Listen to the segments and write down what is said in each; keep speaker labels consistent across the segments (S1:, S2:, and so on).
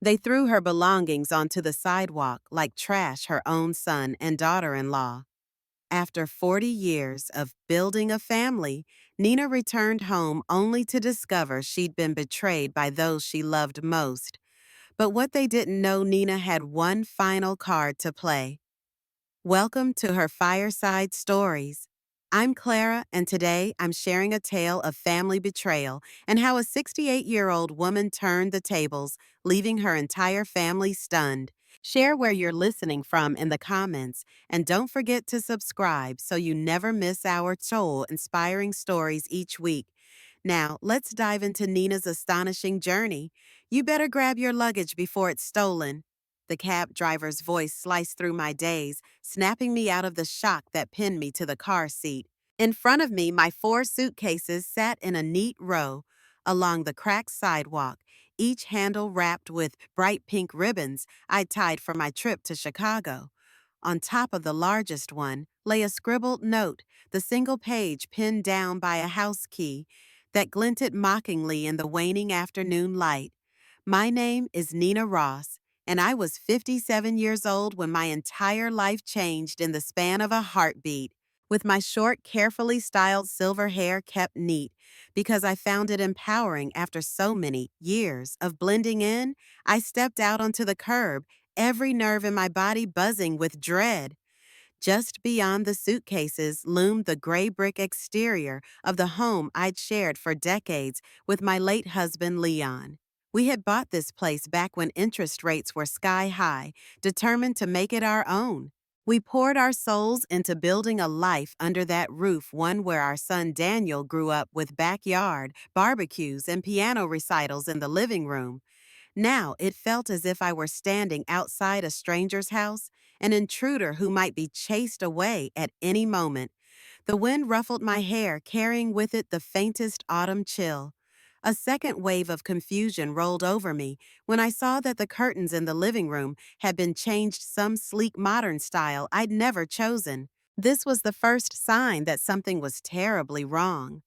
S1: They threw her belongings onto the sidewalk like trash her own son and daughter-in-law. After 40 years of building a family, Nina returned home only to discover she'd been betrayed by those she loved most. But what they didn't know, Nina had one final card to play. Welcome to her Fireside Stories. I'm Clara, and today I'm sharing a tale of family betrayal and how a 68-year-old woman turned the tables, leaving her entire family stunned. Share where you're listening from in the comments, and don't forget to subscribe so you never miss our soul-inspiring stories each week. Now, let's dive into Nina's astonishing journey. You better grab your luggage before it's stolen. The cab driver's voice sliced through my days, snapping me out of the shock that pinned me to the car seat. In front of me, my 4 suitcases sat in a neat row along the cracked sidewalk, each handle wrapped with bright pink ribbons I'd tied for my trip to Chicago. On top of the largest one lay a scribbled note, the single page pinned down by a house key that glinted mockingly in the waning afternoon light. My name is Nina Ross, and I was 57 years old when my entire life changed in the span of a heartbeat. With my short, carefully styled silver hair kept neat because I found it empowering after so many years of blending in, I stepped out onto the curb, every nerve in my body buzzing with dread. Just beyond the suitcases loomed the gray brick exterior of the home I'd shared for decades with my late husband, Leon. We had bought this place back when interest rates were sky high, determined to make it our own. We poured our souls into building a life under that roof, one where our son Daniel grew up with backyard, barbecues, and piano recitals in the living room. Now it felt as if I were standing outside a stranger's house, an intruder who might be chased away at any moment. The wind ruffled my hair, carrying with it the faintest autumn chill. A second wave of confusion rolled over me when I saw that the curtains in the living room had been changed some sleek modern style I'd never chosen. This was the first sign that something was terribly wrong.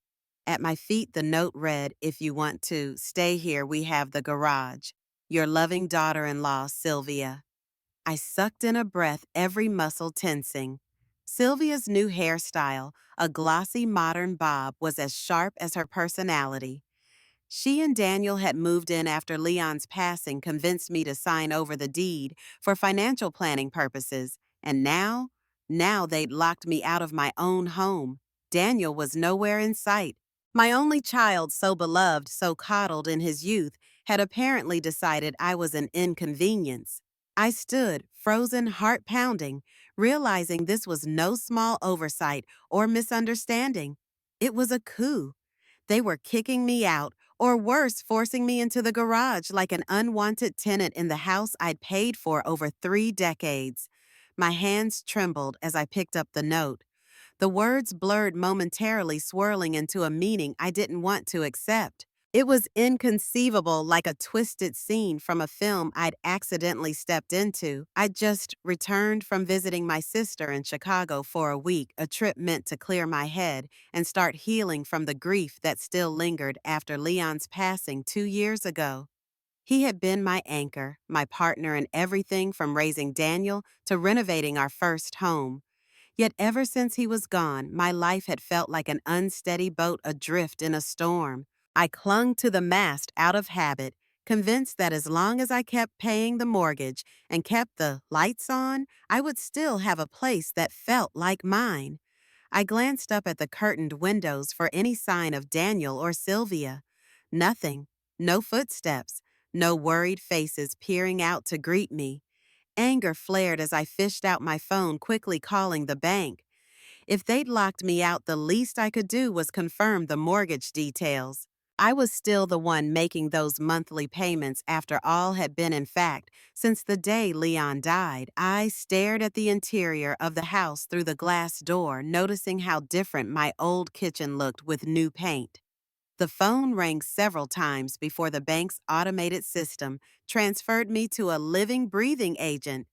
S1: At my feet, the note read, "If you want to stay here, we have the garage. Your loving daughter-in-law, Sylvia." I sucked in a breath, every muscle tensing. Sylvia's new hairstyle, a glossy modern bob, was as sharp as her personality. She and Daniel had moved in after Leon's passing convinced me to sign over the deed for financial planning purposes, and now they'd locked me out of my own home. Daniel was nowhere in sight. My only child, so beloved, so coddled in his youth, had apparently decided I was an inconvenience. I stood, frozen, heart pounding, realizing this was no small oversight or misunderstanding. It was a coup. They were kicking me out, or worse, forcing me into the garage like an unwanted tenant in the house I'd paid for over 3 decades. My hands trembled as I picked up the note. The words blurred momentarily, swirling into a meaning I didn't want to accept. It was inconceivable, like a twisted scene from a film I'd accidentally stepped into. I'd just returned from visiting my sister in Chicago for a week, a trip meant to clear my head and start healing from the grief that still lingered after Leon's passing 2 years ago. He had been my anchor, my partner in everything from raising Daniel to renovating our first home. Yet ever since he was gone, my life had felt like an unsteady boat adrift in a storm. I clung to the mast out of habit, convinced that as long as I kept paying the mortgage and kept the lights on, I would still have a place that felt like mine. I glanced up at the curtained windows for any sign of Daniel or Sylvia. Nothing. No footsteps. No worried faces peering out to greet me. Anger flared as I fished out my phone, quickly calling the bank. If they'd locked me out, the least I could do was confirm the mortgage details. I was still the one making those monthly payments after all had been in fact. Since the day Leon died, I stared at the interior of the house through the glass door, noticing how different my old kitchen looked with new paint. The phone rang several times before the bank's automated system transferred me to a living, breathing agent.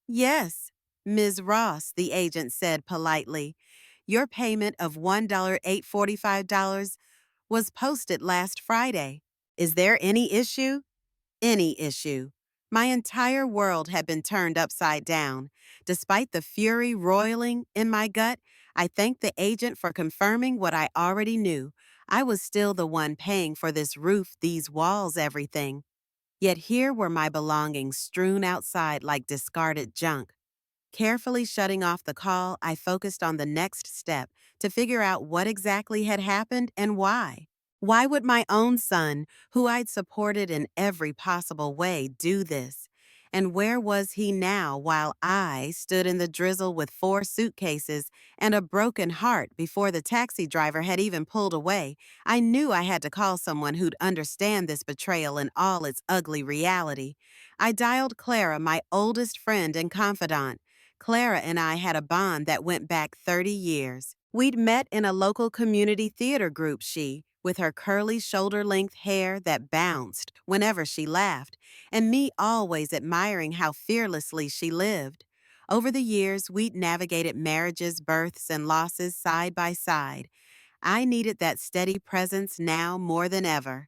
S1: "Yes, Ms. Ross," the agent said politely. "Your payment of $1,845 was posted last Friday. Is there any issue?" "Any issue." My entire world had been turned upside down. Despite the fury roiling in my gut, I thanked the agent for confirming what I already knew. I was still the one paying for this roof, these walls, everything. Yet here were my belongings strewn outside like discarded junk. Carefully shutting off the call, I focused on the next step to figure out what exactly had happened and why. Why would my own son, who I'd supported in every possible way, do this? And where was he now while I stood in the drizzle with 4 suitcases and a broken heart before the taxi driver had even pulled away? I knew I had to call someone who'd understand this betrayal in all its ugly reality. I dialed Clara, my oldest friend and confidant. Clara and I had a bond that went back 30 years. We'd met in a local community theater group, she, with her curly shoulder-length hair that bounced whenever she laughed, and me always admiring how fearlessly she lived. Over the years, we'd navigated marriages, births, and losses side by side. I needed that steady presence now more than ever.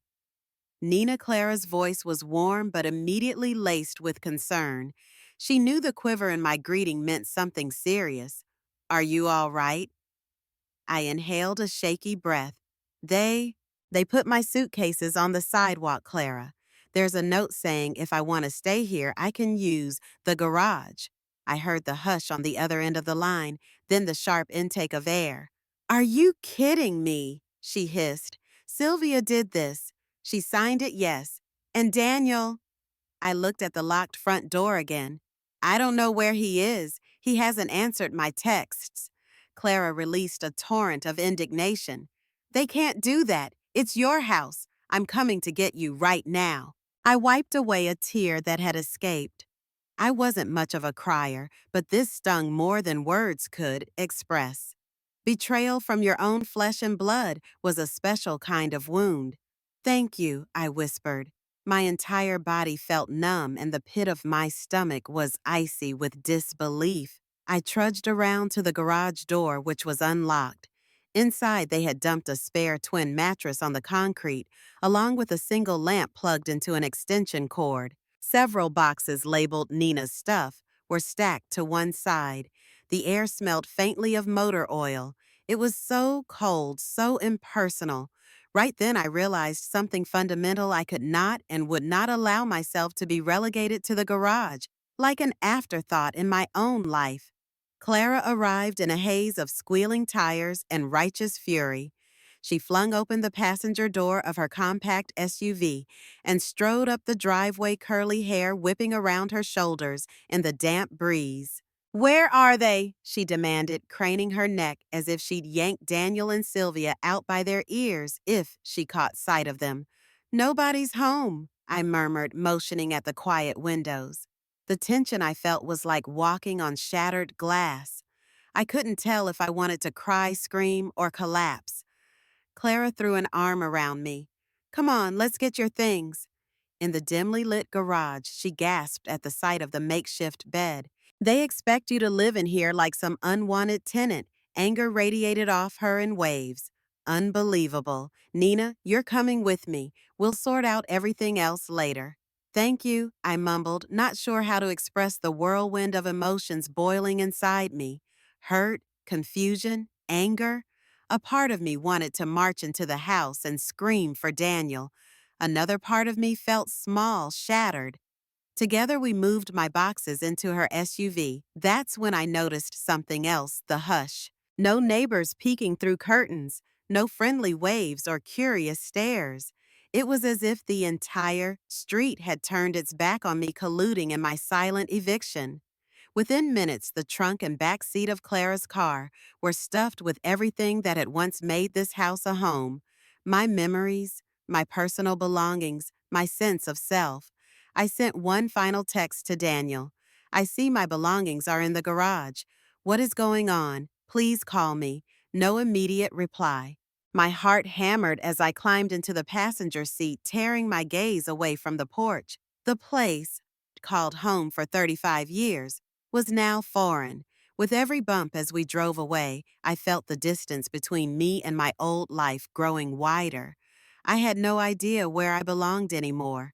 S1: Nina Clara's voice was warm but immediately laced with concern. She knew the quiver in my greeting meant something serious. Are you all right? I inhaled a shaky breath. They, they put my suitcases on the sidewalk, Clara. There's a note saying if I want to stay here, I can use the garage. I heard the hush on the other end of the line, then the sharp intake of air. Are you kidding me? She hissed. Sylvia did this. She signed it yes. And Daniel, I looked at the locked front door again. I don't know where he is. He hasn't answered my texts. Clara released a torrent of indignation. They can't do that. It's your house. I'm coming to get you right now. I wiped away a tear that had escaped. I wasn't much of a crier, but this stung more than words could express. Betrayal from your own flesh and blood was a special kind of wound. Thank you, I whispered. My entire body felt numb and the pit of my stomach was icy with disbelief. I trudged around to the garage door, which was unlocked. Inside, they had dumped a spare twin mattress on the concrete, along with a single lamp plugged into an extension cord. Several boxes labeled Nina's stuff were stacked to one side. The air smelled faintly of motor oil. It was so cold, so impersonal. Right then, I realized something fundamental. I could not and would not allow myself to be relegated to the garage, like an afterthought in my own life. Clara arrived in a haze of squealing tires and righteous fury. She flung open the passenger door of her compact SUV and strode up the driveway, curly hair whipping around her shoulders in the damp breeze. Where are they? She demanded, craning her neck as if she'd yank Daniel and Sylvia out by their ears if she caught sight of them. Nobody's home, I murmured, motioning at the quiet windows. The tension I felt was like walking on shattered glass. I couldn't tell if I wanted to cry, scream, or collapse. Clara threw an arm around me. Come on, let's get your things. In the dimly lit garage, she gasped at the sight of the makeshift bed. They expect you to live in here like some unwanted tenant. Anger radiated off her in waves. Unbelievable. Nina, you're coming with me. We'll sort out everything else later. Thank you, I mumbled, not sure how to express the whirlwind of emotions boiling inside me. Hurt, confusion, anger. A part of me wanted to march into the house and scream for Daniel. Another part of me felt small, shattered. Together we moved my boxes into her SUV. That's when I noticed something else, the hush. No neighbors peeking through curtains, no friendly waves or curious stares. It was as if the entire street had turned its back on me, colluding in my silent eviction. Within minutes, the trunk and back seat of Clara's car were stuffed with everything that had once made this house a home. My memories, my personal belongings, my sense of self. I sent one final text to Daniel. I see my belongings are in the garage. What is going on? Please call me. No immediate reply. My heart hammered as I climbed into the passenger seat, tearing my gaze away from the porch. The place, called home for 35 years, was now foreign. With every bump as we drove away, I felt the distance between me and my old life growing wider. I had no idea where I belonged anymore.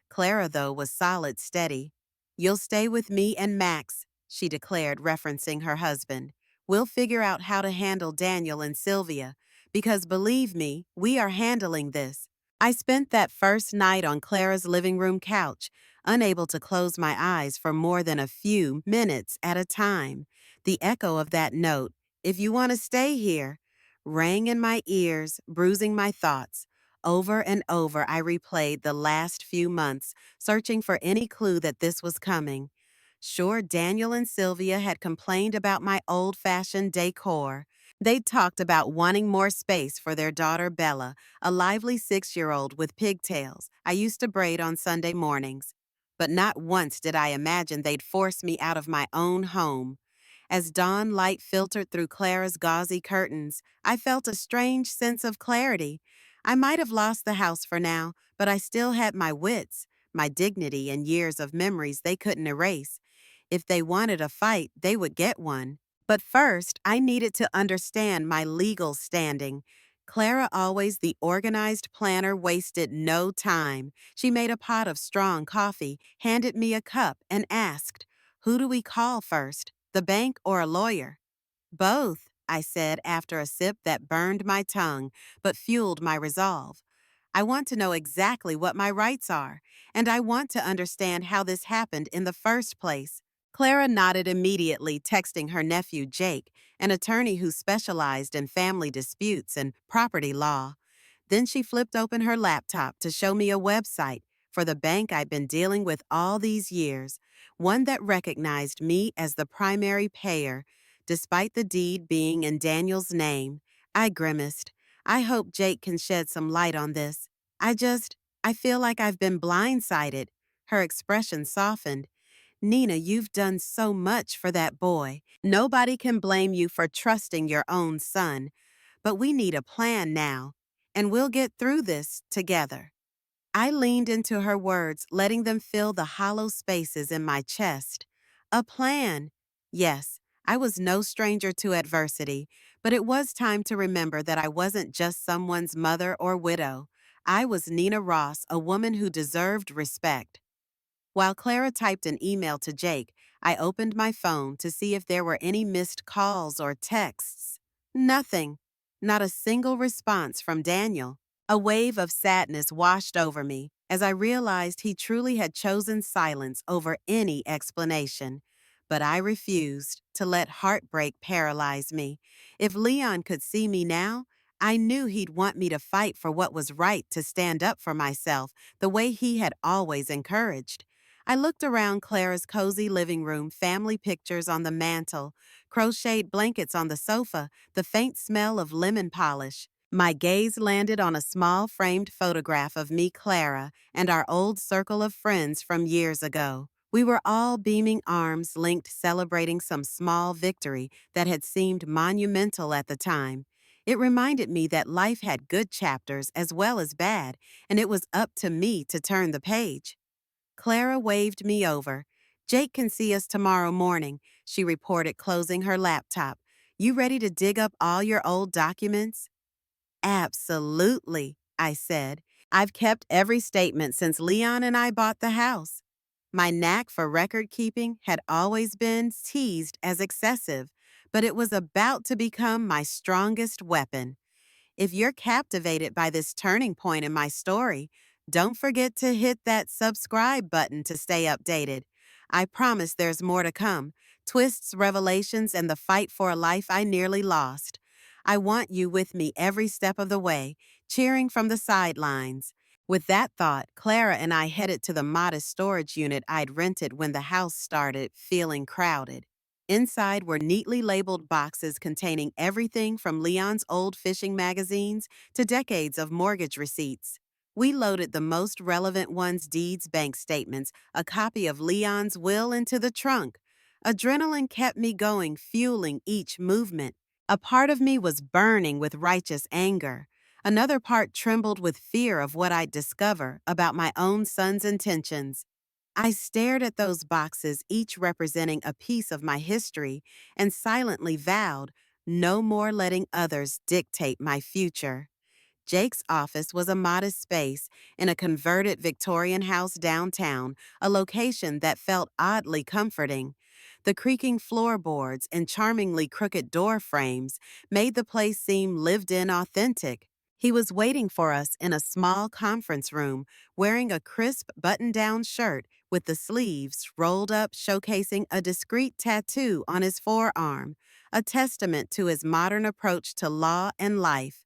S1: Clara, though, was solid steady. "You'll stay with me and Max," she declared, referencing her husband. "We'll figure out how to handle Daniel and Sylvia, because believe me, we are handling this." I spent that first night on Clara's living room couch, unable to close my eyes for more than a few minutes at a time. The echo of that note, "If you want to stay here," rang in my ears, bruising my thoughts. Over and over, I replayed the last few months, searching for any clue that this was coming. Sure, Daniel and Sylvia had complained about my old-fashioned decor. They'd talked about wanting more space for their daughter Bella, a lively 6-year-old with pigtails I used to braid on Sunday mornings. But not once did I imagine they'd force me out of my own home. As dawn light filtered through Clara's gauzy curtains, I felt a strange sense of clarity. I might have lost the house for now, but I still had my wits, my dignity, and years of memories they couldn't erase. If they wanted a fight, they would get one. But first, I needed to understand my legal standing. Clara, always the organized planner, wasted no time. She made a pot of strong coffee, handed me a cup, and asked, "Who do we call first, the bank or a lawyer?" "Both," I said after a sip that burned my tongue but fueled my resolve. "I want to know exactly what my rights are, and I want to understand how this happened in the first place." Clara nodded immediately, texting her nephew Jake, an attorney who specialized in family disputes and property law. Then she flipped open her laptop to show me a website for the bank I'd been dealing with all these years, one that recognized me as the primary payer, despite the deed being in Daniel's name. I grimaced. I hope Jake can shed some light on this. I feel like I've been blindsided. Her expression softened. "Nina, you've done so much for that boy. Nobody can blame you for trusting your own son. But we need a plan now, and we'll get through this together." I leaned into her words, letting them fill the hollow spaces in my chest. A plan. Yes, I was no stranger to adversity, but it was time to remember that I wasn't just someone's mother or widow. I was Nina Ross, a woman who deserved respect. While Clara typed an email to Jake, I opened my phone to see if there were any missed calls or texts. Nothing. Not a single response from Daniel. A wave of sadness washed over me as I realized he truly had chosen silence over any explanation. But I refused to let heartbreak paralyze me. If Leon could see me now, I knew he'd want me to fight for what was right, to stand up for myself the way he had always encouraged. I looked around Clara's cozy living room, family pictures on the mantel, crocheted blankets on the sofa, the faint smell of lemon polish. My gaze landed on a small framed photograph of me, Clara, and our old circle of friends from years ago. We were all beaming, arms linked, celebrating some small victory that had seemed monumental at the time. It reminded me that life had good chapters as well as bad, and it was up to me to turn the page. Clara waved me over. "Jake can see us tomorrow morning," she reported, closing her laptop. "You ready to dig up all your old documents?" "Absolutely," I said. "I've kept every statement since Leon and I bought the house." My knack for record keeping had always been teased as excessive, but it was about to become my strongest weapon. If you're captivated by this turning point in my story, don't forget to hit that subscribe button to stay updated. I promise there's more to come: twists, revelations, and the fight for a life I nearly lost. I want you with me every step of the way, cheering from the sidelines. With that thought, Clara and I headed to the modest storage unit I'd rented when the house started feeling crowded. Inside were neatly labeled boxes containing everything from Leon's old fishing magazines to decades of mortgage receipts. We loaded the most relevant ones: deeds, bank statements, a copy of Leon's will, into the trunk. Adrenaline kept me going, fueling each movement. A part of me was burning with righteous anger. Another part trembled with fear of what I'd discover about my own son's intentions. I stared at those boxes, each representing a piece of my history, and silently vowed no more letting others dictate my future. Jake's office was a modest space in a converted Victorian house downtown, a location that felt oddly comforting. The creaking floorboards and charmingly crooked door frames made the place seem lived in authentic. He was waiting for us in a small conference room, wearing a crisp button down shirt with the sleeves rolled up, showcasing a discreet tattoo on his forearm, a testament to his modern approach to law and life.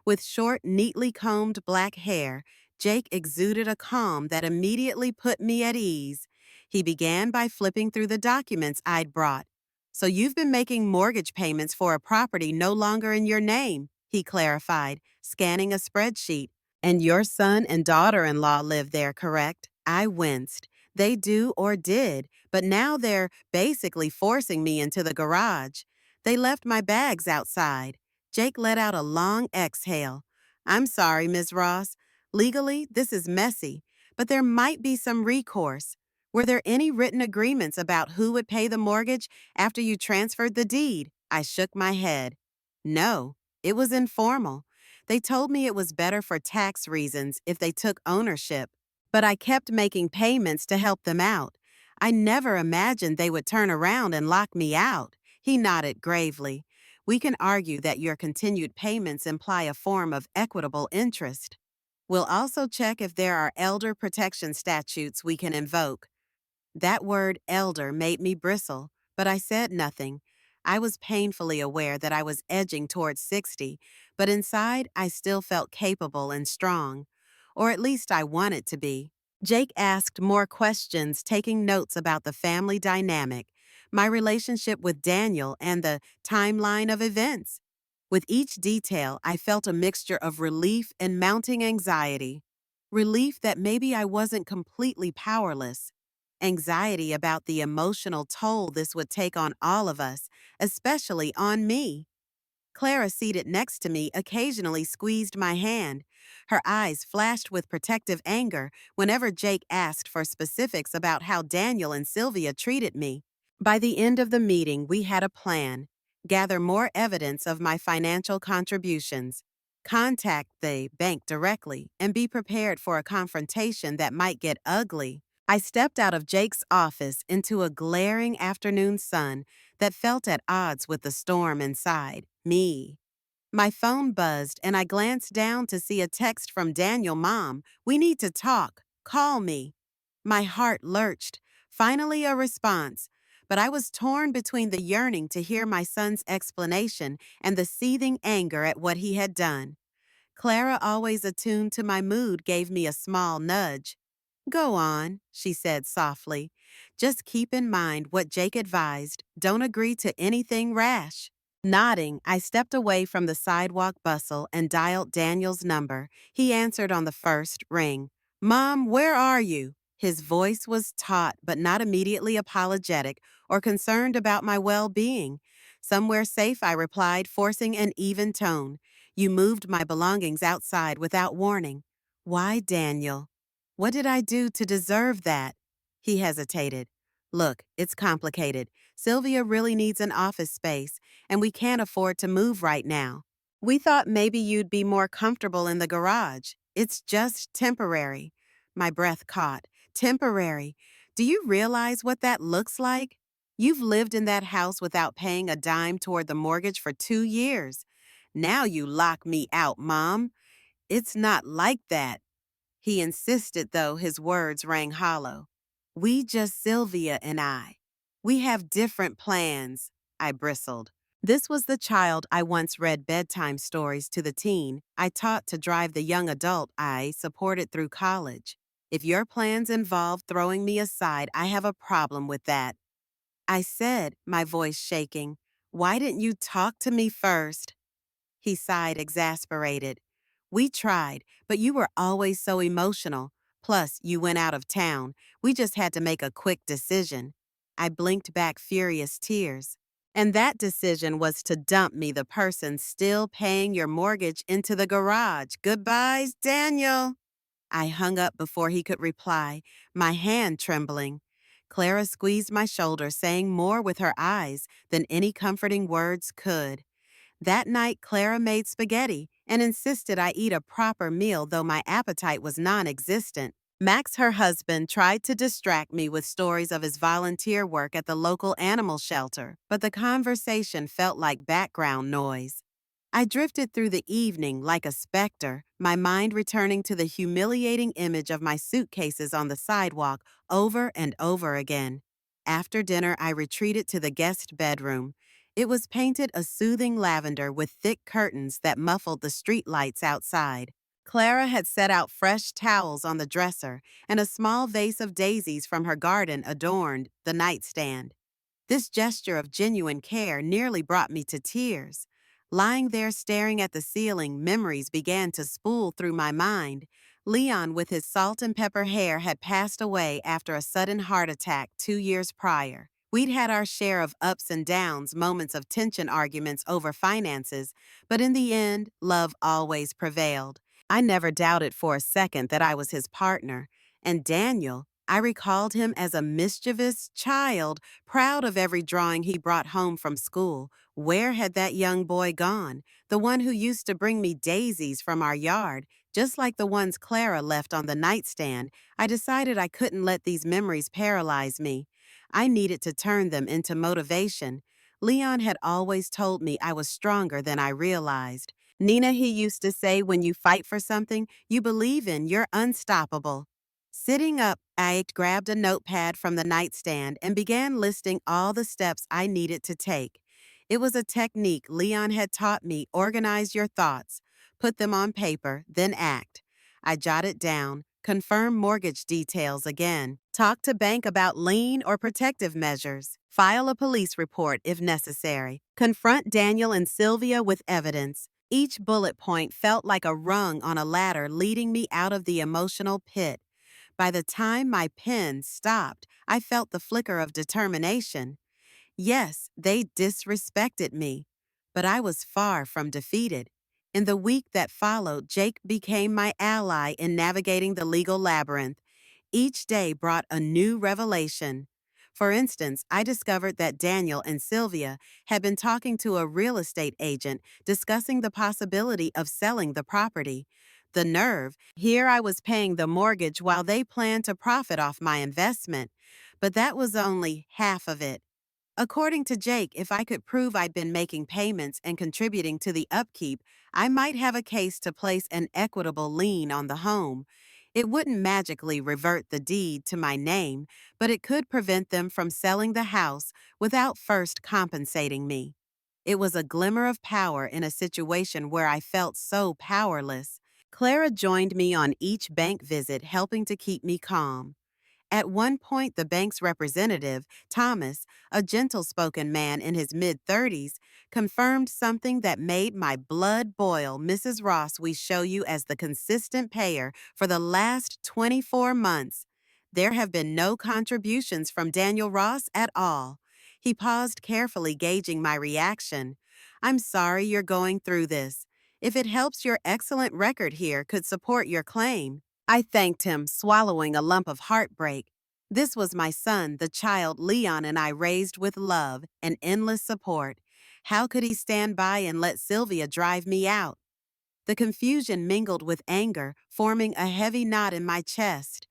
S1: With short, neatly combed black hair, Jake exuded a calm that immediately put me at ease. He began by flipping through the documents I'd brought. "So you've been making mortgage payments for a property no longer in your name," he clarified, scanning a spreadsheet. "And your son and daughter-in-law live there, correct?" I winced. They do or did, but now they're basically forcing me into the garage. They left my bags outside. Jake let out a long exhale. "I'm sorry, Ms. Ross. Legally, this is messy, but there might be some recourse. Were there any written agreements about who would pay the mortgage after you transferred the deed?" I shook my head. "No, it was informal. They told me it was better for tax reasons if they took ownership, but I kept making payments to help them out. I never imagined they would turn around and lock me out." He nodded gravely. "We can argue that your continued payments imply a form of equitable interest. We'll also check if there are elder protection statutes we can invoke." That word elder made me bristle, but I said nothing. I was painfully aware that I was edging towards 60, but inside I still felt capable and strong. Or at least I wanted to be. Jake asked more questions, taking notes about the family dynamic, my relationship with Daniel, and the timeline of events. With each detail, I felt a mixture of relief and mounting anxiety. Relief that maybe I wasn't completely powerless. Anxiety about the emotional toll this would take on all of us, especially on me. Clara, seated next to me, occasionally squeezed my hand. Her eyes flashed with protective anger whenever Jake asked for specifics about how Daniel and Sylvia treated me. By the end of the meeting, we had a plan: gather more evidence of my financial contributions, contact the bank directly, and be prepared for a confrontation that might get ugly. I stepped out of Jake's office into a glaring afternoon sun that felt at odds with the storm inside me. My phone buzzed and I glanced down to see a text from Daniel. "Mom, we need to talk. Call me." My heart lurched. Finally a response. But I was torn between the yearning to hear my son's explanation and the seething anger at what he had done. Clara, always attuned to my mood, gave me a small nudge. "Go on," she said softly. "Just keep in mind what Jake advised. Don't agree to anything rash." Nodding, I stepped away from the sidewalk bustle and dialed Daniel's number. He answered on the first ring. "Mom, where are you?" His voice was taut but not immediately apologetic or concerned about my well-being. "Somewhere safe," I replied, forcing an even tone. "You moved my belongings outside without warning." "Why, Daniel? What did I do to deserve that?" He hesitated. "Look, it's complicated. Sylvia really needs an office space, and we can't afford to move right now. We thought maybe you'd be more comfortable in the garage. It's just temporary." My breath caught. Temporary. Do you realize what that looks like? You've lived in that house without paying a dime toward the mortgage for 2 years. Now you lock me out, Mom. It's not like that. He insisted, though his words rang hollow. "We just Sylvia and I. We have different plans," I bristled. This was the child I once read bedtime stories to, the teen I taught to drive the young adult I supported through college. "If your plans involve throwing me aside, I have a problem with that," I said, my voice shaking. "Why didn't you talk to me first?" He sighed, exasperated. "We tried, but you were always so emotional. Plus, you went out of town. We just had to make a quick decision." I blinked back furious tears. "And that decision was to dump me, the person still paying your mortgage, into the garage. Goodbyes, Daniel." I hung up before he could reply, my hand trembling. Clara squeezed my shoulder, saying more with her eyes than any comforting words could. That night, Clara made spaghetti and insisted I eat a proper meal, though my appetite was non existent. Max, her husband, tried to distract me with stories of his volunteer work at the local animal shelter, but the conversation felt like background noise. I drifted through the evening like a specter, my mind returning to the humiliating image of my suitcases on the sidewalk over and over again. After dinner, I retreated to the guest bedroom. It was painted a soothing lavender with thick curtains that muffled the street lights outside. Clara had set out fresh towels on the dresser, and a small vase of daisies from her garden adorned the nightstand. This gesture of genuine care nearly brought me to tears. Lying there staring at the ceiling, memories began to spool through my mind. Leon, with his salt and pepper hair, had passed away after a sudden heart attack 2 years prior. We'd had our share of ups and downs, moments of tension, arguments over finances, but in the end, love always prevailed. I never doubted for a second that I was his partner. And Daniel, I recalled him as a mischievous child, proud of every drawing he brought home from school. Where had that young boy gone? The one who used to bring me daisies from our yard, just like the ones Clara left on the nightstand. I decided I couldn't let these memories paralyze me. I needed to turn them into motivation. Leon had always told me I was stronger than I realized. Nina, he used to say, when you fight for something you believe in, you're unstoppable. Sitting up, I grabbed a notepad from the nightstand and began listing all the steps I needed to take. It was a technique Leon had taught me: organize your thoughts, put them on paper, then act. I jotted down, confirm mortgage details again, talk to bank about lien or protective measures, file a police report if necessary, confront Daniel and Sylvia with evidence. Each bullet point felt like a rung on a ladder leading me out of the emotional pit. By the time my pen stopped, I felt the flicker of determination. Yes, they disrespected me, but I was far from defeated. In the week that followed, Jake became my ally in navigating the legal labyrinth. Each day brought a new revelation. For instance, I discovered that Daniel and Sylvia had been talking to a real estate agent discussing the possibility of selling the property. The nerve! Here I was paying the mortgage while they planned to profit off my investment. But that was only half of it. According to Jake, if I could prove I'd been making payments and contributing to the upkeep, I might have a case to place an equitable lien on the home. It wouldn't magically revert the deed to my name, but it could prevent them from selling the house without first compensating me. It was a glimmer of power in a situation where I felt so powerless. Clara joined me on each bank visit, helping to keep me calm. At one point, the bank's representative, Thomas, a gentle spoken man in his mid 30s, confirmed something that made my blood boil. Mrs. Ross, we show you as the consistent payer for the last 24 months. There have been no contributions from Daniel Ross at all. He paused, carefully gauging my reaction. I'm sorry you're going through this. If it helps, your excellent record here could support your claim. I thanked him, swallowing a lump of heartbreak. This was my son, the child Leon and I raised with love and endless support. How could he stand by and let Sylvia drive me out? The confusion mingled with anger, forming a heavy knot in my chest.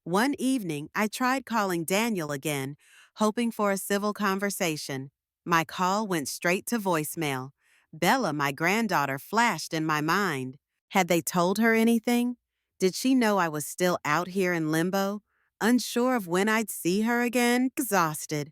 S1: One evening, I tried calling Daniel again, hoping for a civil conversation. My call went straight to voicemail. Bella, my granddaughter, flashed in my mind. Had they told her anything? Did she know I was still out here in limbo, unsure of when I'd see her again, exhausted?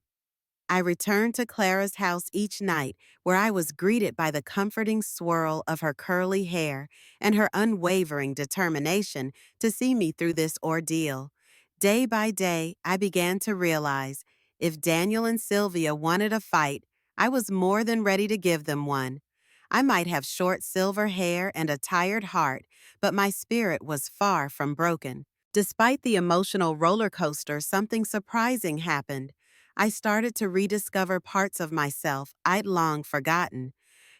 S1: I returned to Clara's house each night, where I was greeted by the comforting swirl of her curly hair and her unwavering determination to see me through this ordeal. Day by day, I began to realize if Daniel and Sylvia wanted a fight, I was more than ready to give them one. I might have short silver hair and a tired heart, but my spirit was far from broken. Despite the emotional roller coaster, something surprising happened. I started to rediscover parts of myself I'd long forgotten.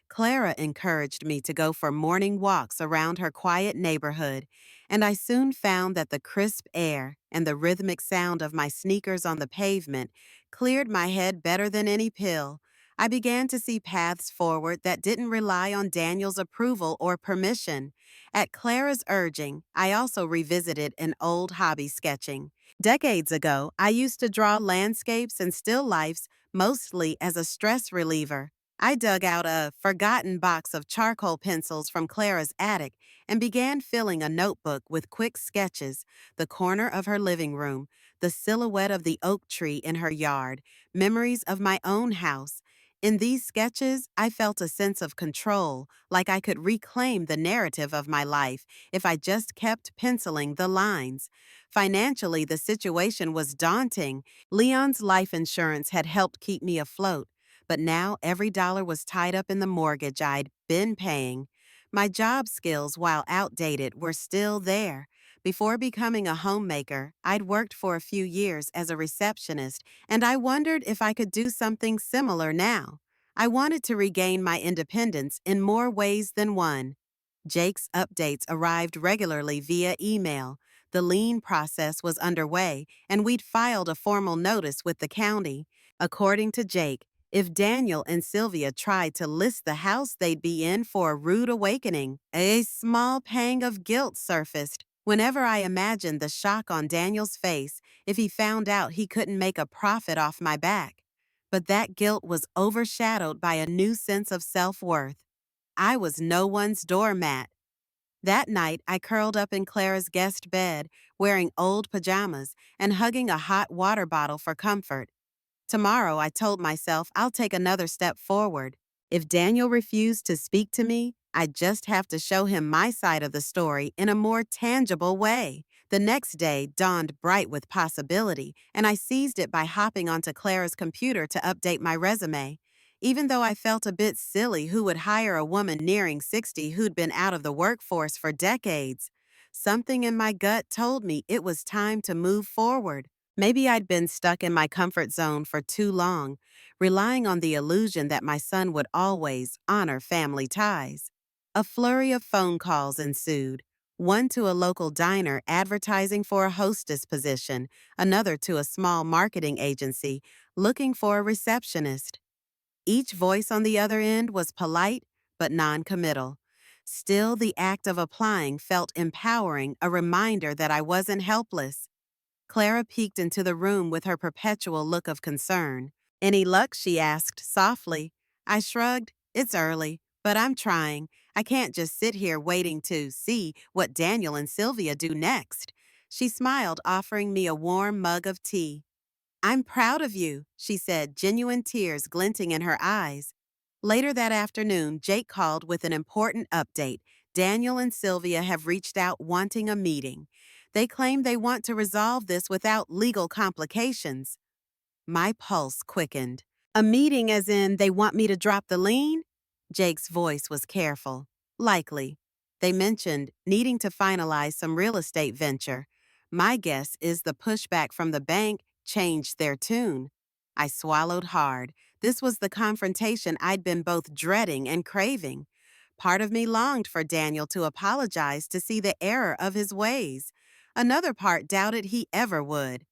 S1: Clara encouraged me to go for morning walks around her quiet neighborhood, and I soon found that the crisp air and the rhythmic sound of my sneakers on the pavement cleared my head better than any pill. I began to see paths forward that didn't rely on Daniel's approval or permission. At Clara's urging, I also revisited an old hobby, sketching. Decades ago, I used to draw landscapes and still lifes mostly as a stress reliever. I dug out a forgotten box of charcoal pencils from Clara's attic and began filling a notebook with quick sketches, the corner of her living room, the silhouette of the oak tree in her yard, memories of my own house. In these sketches, I felt a sense of control, like I could reclaim the narrative of my life if I just kept penciling the lines. Financially, the situation was daunting. Leon's life insurance had helped keep me afloat, but now every dollar was tied up in the mortgage I'd been paying. My job skills, while outdated, were still there. Before becoming a homemaker, I'd worked for a few years as a receptionist, and I wondered if I could do something similar now. I wanted to regain my independence in more ways than one. Jake's updates arrived regularly via email. The lien process was underway, and we'd filed a formal notice with the county. According to Jake, if Daniel and Sylvia tried to list the house, they'd be in for a rude awakening. A small pang of guilt surfaced whenever I imagined the shock on Daniel's face if he found out he couldn't make a profit off my back. But that guilt was overshadowed by a new sense of self-worth. I was no one's doormat. That night, I curled up in Clara's guest bed, wearing old pajamas and hugging a hot water bottle for comfort. Tomorrow, I told myself I'll take another step forward. If Daniel refused to speak to me, I'd just have to show him my side of the story in a more tangible way. The next day dawned bright with possibility, and I seized it by hopping onto Clara's computer to update my resume. Even though I felt a bit silly, who would hire a woman nearing 60 who'd been out of the workforce for decades? Something in my gut told me it was time to move forward. Maybe I'd been stuck in my comfort zone for too long, relying on the illusion that my son would always honor family ties. A flurry of phone calls ensued, one to a local diner advertising for a hostess position, another to a small marketing agency looking for a receptionist. Each voice on the other end was polite but non-committal. Still, the act of applying felt empowering, a reminder that I wasn't helpless. Clara peeked into the room with her perpetual look of concern. "Any luck?" she asked softly. I shrugged. "It's early, but I'm trying. I can't just sit here waiting to see what Daniel and Sylvia do next." She smiled, offering me a warm mug of tea. "I'm proud of you," she said, genuine tears glinting in her eyes. Later that afternoon, Jake called with an important update. Daniel and Sylvia have reached out wanting a meeting. They claim they want to resolve this without legal complications. My pulse quickened. "A meeting as in they want me to drop the lien?" Jake's voice was careful. "Likely. They mentioned needing to finalize some real estate venture. My guess is the pushback from the bank changed their tune." I swallowed hard. This was the confrontation I'd been both dreading and craving. Part of me longed for Daniel to apologize, to see the error of his ways. Another part doubted he ever would.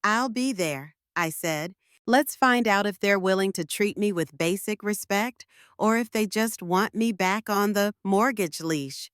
S1: "I'll be there," I said. "Let's find out if they're willing to treat me with basic respect or if they just want me back on the mortgage leash."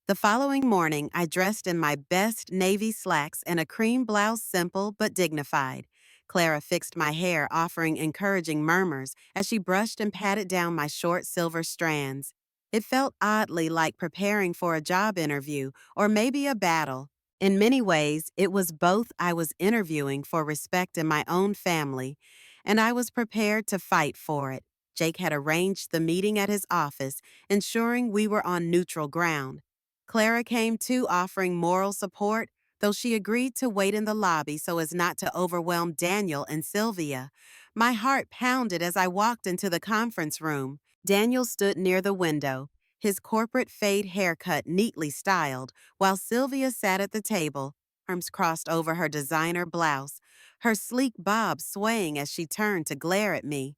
S1: The following morning, I dressed in my best navy slacks and a cream blouse, simple but dignified. Clara fixed my hair, offering encouraging murmurs as she brushed and patted down my short silver strands. It felt oddly like preparing for a job interview or maybe a battle. In many ways, it was both. I was interviewing for respect in my own family, and I was prepared to fight for it. Jake had arranged the meeting at his office, ensuring we were on neutral ground. Clara came too, offering moral support, though she agreed to wait in the lobby so as not to overwhelm Daniel and Sylvia. My heart pounded as I walked into the conference room. Daniel stood near the window, his corporate fade haircut neatly styled, while Sylvia sat at the table, arms crossed over her designer blouse, her sleek bob swaying as she turned to glare at me.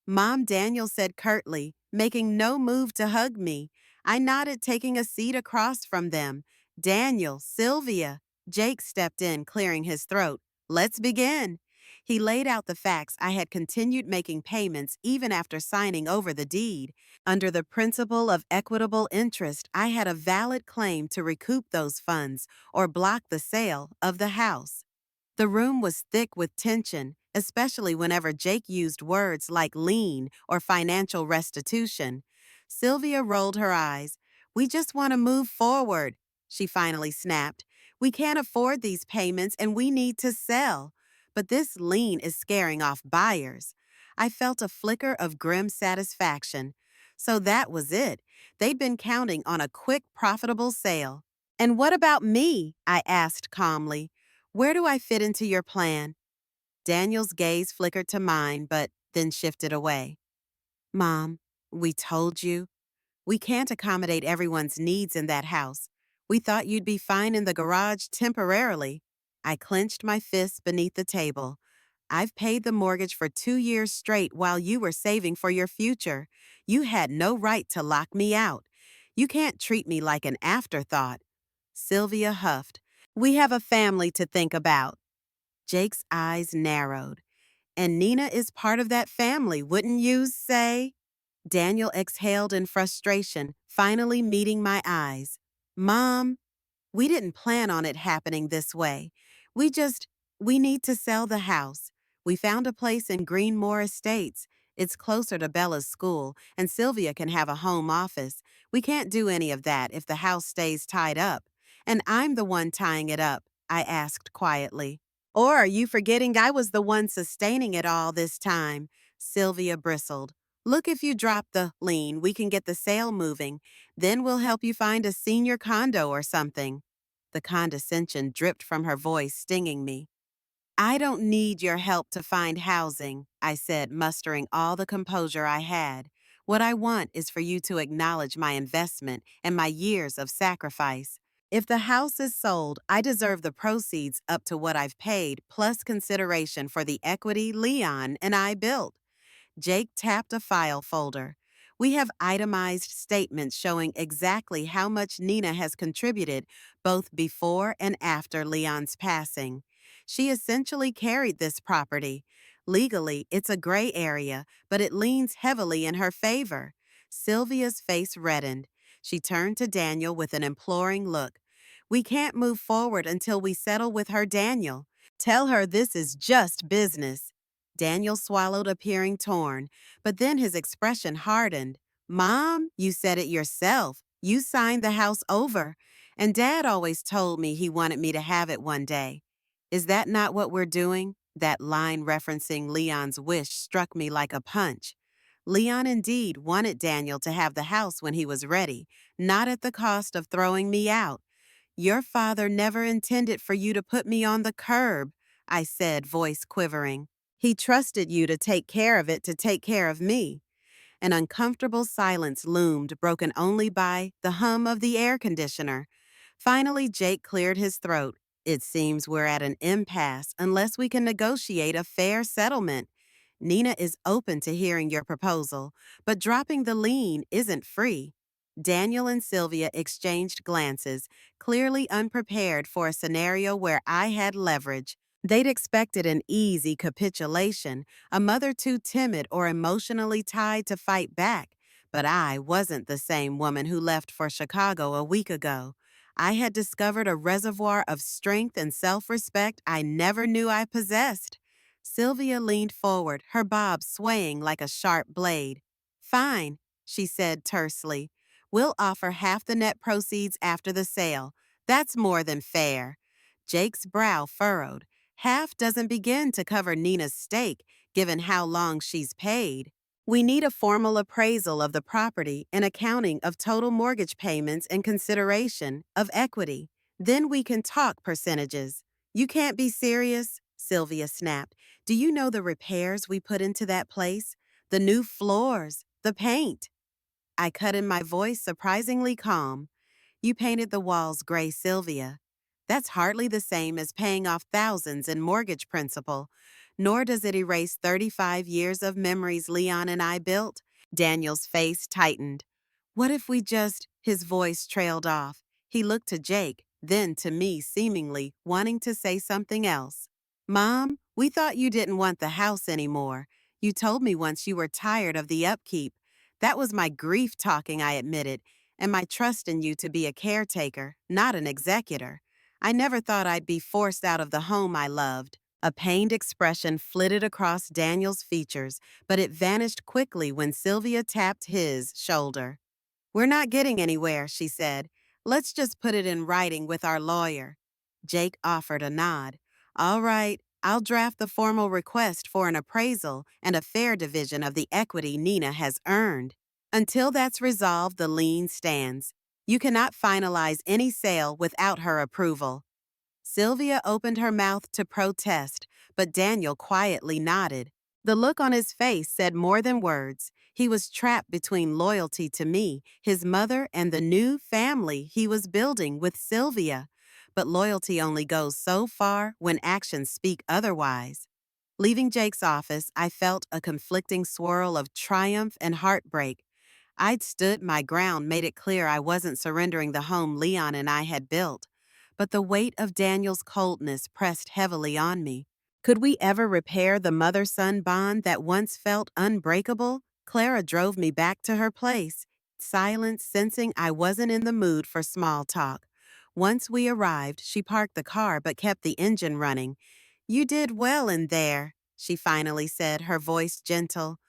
S1: "Mom," Daniel said curtly, making no move to hug me. I nodded, taking a seat across from them. "Daniel, Sylvia." Jake stepped in, clearing his throat. "Let's begin." He laid out the facts. I had continued making payments even after signing over the deed. Under the principle of equitable interest, I had a valid claim to recoup those funds or block the sale of the house. The room was thick with tension, especially whenever Jake used words like lien or financial restitution. Sylvia rolled her eyes. We just want to move forward, she finally snapped. We can't afford these payments and we need to sell. But this lien is scaring off buyers. I felt a flicker of grim satisfaction. So that was it. They'd been counting on a quick, profitable sale. And what about me? I asked calmly. Where do I fit into your plan? Daniel's gaze flickered to mine, but then shifted away. Mom, we told you. We can't accommodate everyone's needs in that house. We thought you'd be fine in the garage temporarily. I clenched my fists beneath the table. I've paid the mortgage for 2 years straight while you were saving for your future. You had no right to lock me out. You can't treat me like an afterthought. Sylvia huffed. We have a family to think about. Jake's eyes narrowed. And Nina is part of that family, wouldn't you say? Daniel exhaled in frustration, finally meeting my eyes. Mom, we didn't plan on it happening this way. We just, we need to sell the house. We found a place in Greenmore Estates. It's closer to Bella's school, and Sylvia can have a home office. We can't do any of that if the house stays tied up. And I'm the one tying it up, I asked quietly. Or are you forgetting I was the one sustaining it all this time? Sylvia bristled. Look, if you drop the lien, we can get the sale moving. Then we'll help you find a senior condo or something. The condescension dripped from her voice, stinging me. I don't need your help to find housing, I said, mustering all the composure I had. What I want is for you to acknowledge my investment and my years of sacrifice. If the house is sold, I deserve the proceeds up to what I've paid, plus consideration for the equity Leon and I built. Jake tapped a file folder. We have itemized statements showing exactly how much Nina has contributed both before and after Leon's passing. She essentially carried this property. Legally, it's a gray area, but it leans heavily in her favor. Sylvia's face reddened. She turned to Daniel with an imploring look. We can't move forward until we settle with her, Daniel. Tell her this is just business. Daniel swallowed, appearing torn, but then his expression hardened. Mom, you said it yourself. You signed the house over. And Dad always told me he wanted me to have it one day. Is that not what we're doing? That line referencing Leon's wish struck me like a punch. Leon indeed wanted Daniel to have the house when he was ready, not at the cost of throwing me out. Your father never intended for you to put me on the curb, I said, voice quivering. He trusted you to take care of it to take care of me. An uncomfortable silence loomed, broken only by the hum of the air conditioner. Finally, Jake cleared his throat. It seems we're at an impasse unless we can negotiate a fair settlement. Nina is open to hearing your proposal, but dropping the lien isn't free. Daniel and Sylvia exchanged glances, clearly unprepared for a scenario where I had leverage. They'd expected an easy capitulation, a mother too timid or emotionally tied to fight back. But I wasn't the same woman who left for Chicago a week ago. I had discovered a reservoir of strength and self-respect I never knew I possessed. Sylvia leaned forward, her bob swaying like a sharp blade. Fine, she said tersely. We'll offer half the net proceeds after the sale. That's more than fair. Jake's brow furrowed. Half doesn't begin to cover Nina's stake, given how long she's paid. We need a formal appraisal of the property and accounting of total mortgage payments and consideration of equity. Then we can talk percentages. You can't be serious, Sylvia snapped. Do you know the repairs we put into that place? The new floors, the paint. I cut in, my voice surprisingly calm. You painted the walls gray, Sylvia. That's hardly the same as paying off thousands in mortgage principal, nor does it erase 35 years of memories Leon and I built. Daniel's face tightened. What if we just, his voice trailed off. He looked to Jake, then to me, seemingly wanting to say something else. Mom, We thought you didn't want the house anymore. You told me once you were tired of the upkeep. That was my grief talking, I admitted, and my trust in you to be a caretaker, not an executor. I never thought I'd be forced out of the home I loved. A pained expression flitted across Daniel's features, but it vanished quickly when Sylvia tapped his shoulder. We're not getting anywhere, she said. Let's just put it in writing with our lawyer. Jake offered a nod. All right, I'll draft the formal request for an appraisal and a fair division of the equity Nina has earned. Until that's resolved, the lien stands. You cannot finalize any sale without her approval. Sylvia opened her mouth to protest, but Daniel quietly nodded. The look on his face said more than words. He was trapped between loyalty to me, his mother, and the new family he was building with Sylvia. But loyalty only goes so far when actions speak otherwise. Leaving Jake's office, I felt a conflicting swirl of triumph and heartbreak. I'd stood my ground, made it clear I wasn't surrendering the home Leon and I had built. But the weight of Daniel's coldness pressed heavily on me. Could we ever repair the mother-son bond that once felt unbreakable? Clara drove me back to her place, silent, sensing I wasn't in the mood for small talk. Once we arrived, she parked the car but kept the engine running. You did well in there, she finally said, her voice gentle.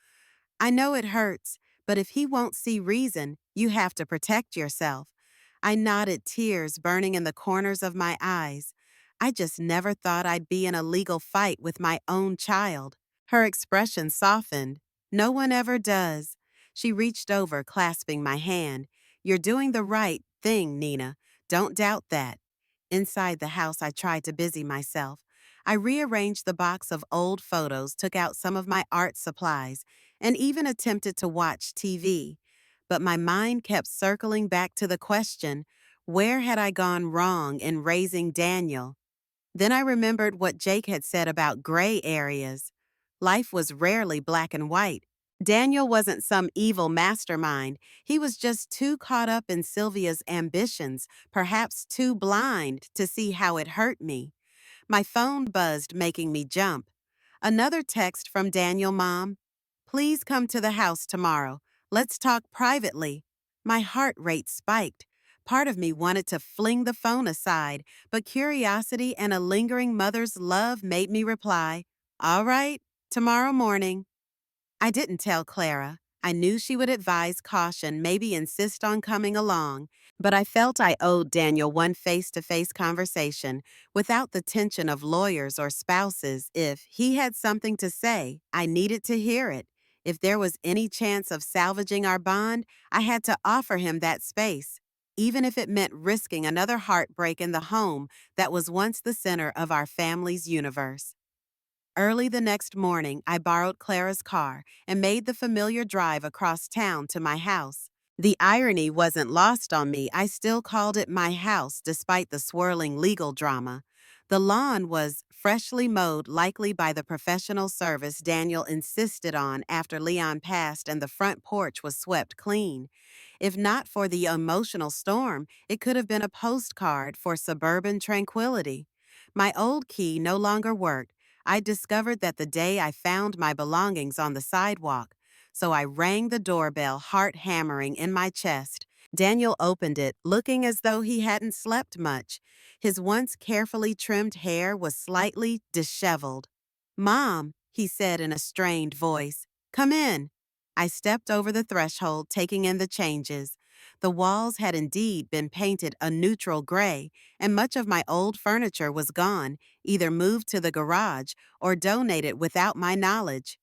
S1: I know it hurts, but if he won't see reason, you have to protect yourself. I nodded, tears burning in the corners of my eyes. I just never thought I'd be in a legal fight with my own child. Her expression softened. No one ever does. She reached over, clasping my hand. You're doing the right thing, Nina. Don't doubt that. Inside the house, I tried to busy myself. I rearranged the box of old photos, took out some of my art supplies, and even attempted to watch TV. But my mind kept circling back to the question, where had I gone wrong in raising Daniel? Then I remembered what Jake had said about gray areas. Life was rarely black and white. Daniel wasn't some evil mastermind. He was just too caught up in Sylvia's ambitions, perhaps too blind to see how it hurt me. My phone buzzed, making me jump. Another text from Daniel, Mom. Please come to the house tomorrow. Let's talk privately. My heart rate spiked. Part of me wanted to fling the phone aside, but curiosity and a lingering mother's love made me reply, All right, tomorrow morning. I didn't tell Clara. I knew she would advise caution, maybe insist on coming along, but I felt I owed Daniel one face-to-face conversation without the tension of lawyers or spouses. If he had something to say, I needed to hear it. If there was any chance of salvaging our bond, I had to offer him that space, even if it meant risking another heartbreak in the home that was once the center of our family's universe. Early the next morning, I borrowed Clara's car and made the familiar drive across town to my house. The irony wasn't lost on me. I still called it my house despite the swirling legal drama. The lawn was freshly mowed, likely by the professional service Daniel insisted on after Leon passed, and the front porch was swept clean. If not for the emotional storm, it could have been a postcard for suburban tranquility. My old key no longer worked. I discovered that the day I found my belongings on the sidewalk, so I rang the doorbell, heart hammering in my chest. Daniel opened it, looking as though he hadn't slept much. His once carefully trimmed hair was slightly disheveled. Mom, he said in a strained voice, come in. I stepped over the threshold, taking in the changes. The walls had indeed been painted a neutral gray, and much of my old furniture was gone, either moved to the garage or donated without my knowledge.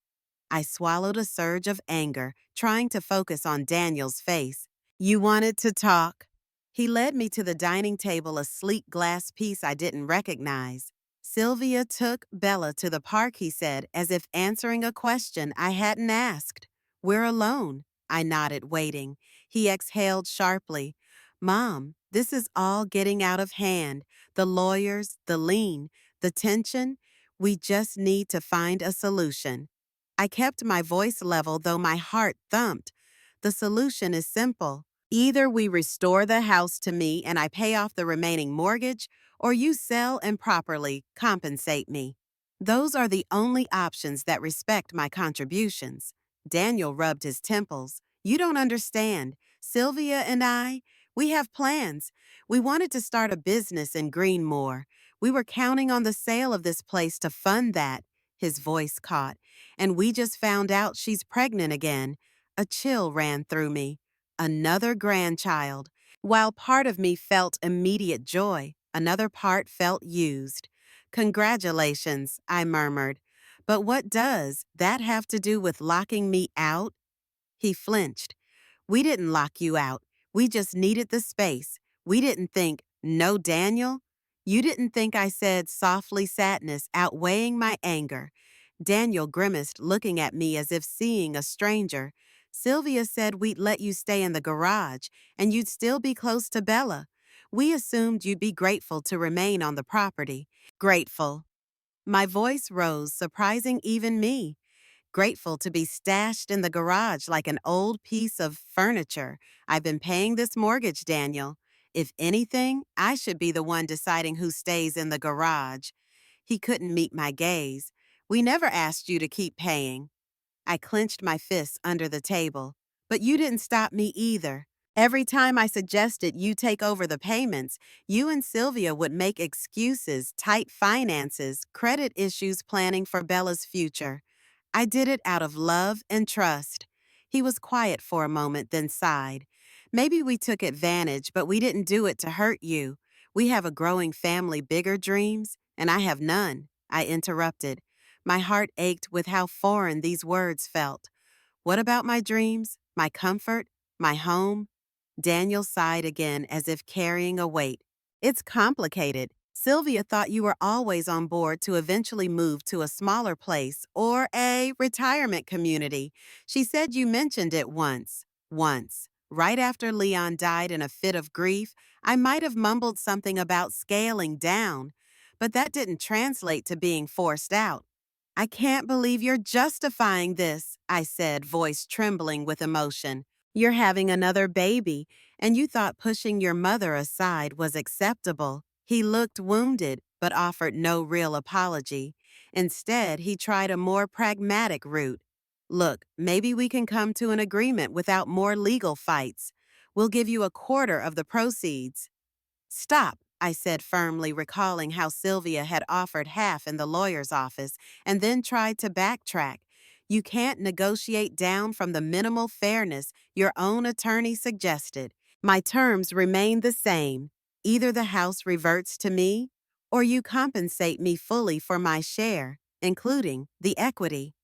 S1: I swallowed a surge of anger, trying to focus on Daniel's face. You wanted to talk? He led me to the dining table, a sleek glass piece I didn't recognize. Sylvia took Bella to the park, he said, as if answering a question I hadn't asked. We're alone. I nodded, waiting. He exhaled sharply. Mom, this is all getting out of hand. The lawyers, the lien, the tension. We just need to find a solution. I kept my voice level, though my heart thumped. The solution is simple. Either we restore the house to me and I pay off the remaining mortgage, or you sell and properly compensate me. Those are the only options that respect my contributions. Daniel rubbed his temples. You don't understand. Sylvia and I, we have plans. We wanted to start a business in Greenmore. We were counting on the sale of this place to fund that. His voice caught. And we just found out she's pregnant again. A chill ran through me. Another grandchild. While part of me felt immediate joy, another part felt used. Congratulations, I murmured. But what does that have to do with locking me out? He flinched. We didn't lock you out. We just needed the space. We didn't think, no, Daniel? You didn't think I said softly sadness outweighing my anger. Daniel grimaced, looking at me as if seeing a stranger. Sylvia said we'd let you stay in the garage, and you'd still be close to Bella. We assumed you'd be grateful to remain on the property. Grateful. My voice rose, surprising even me. Grateful to be stashed in the garage like an old piece of furniture. I've been paying this mortgage, Daniel. If anything, I should be the one deciding who stays in the garage. He couldn't meet my gaze. We never asked you to keep paying. I clenched my fists under the table. But you didn't stop me either. Every time I suggested you take over the payments, you and Sylvia would make excuses, tight finances, credit issues planning for Bella's future. I did it out of love and trust. He was quiet for a moment, then sighed. Maybe we took advantage, but we didn't do it to hurt you. We have a growing family, bigger dreams, and I have none. I interrupted. My heart ached with how foreign these words felt. What about my dreams, my comfort, my home? Daniel sighed again as if carrying a weight. It's complicated. Sylvia thought you were always on board to eventually move to a smaller place or a retirement community. She said you mentioned it once. Once. Right after Leon died in a fit of grief, I might have mumbled something about scaling down, but that didn't translate to being forced out. I can't believe you're justifying this, I said, voice trembling with emotion. You're having another baby, and you thought pushing your mother aside was acceptable. He looked wounded, but offered no real apology. Instead, he tried a more pragmatic route. Look, maybe we can come to an agreement without more legal fights. We'll give you a quarter of the proceeds. Stop, I said firmly, recalling how Sylvia had offered half in the lawyer's office and then tried to backtrack. You can't negotiate down from the minimal fairness your own attorney suggested. My terms remain the same. Either the house reverts to me, or you compensate me fully for my share, including the equity.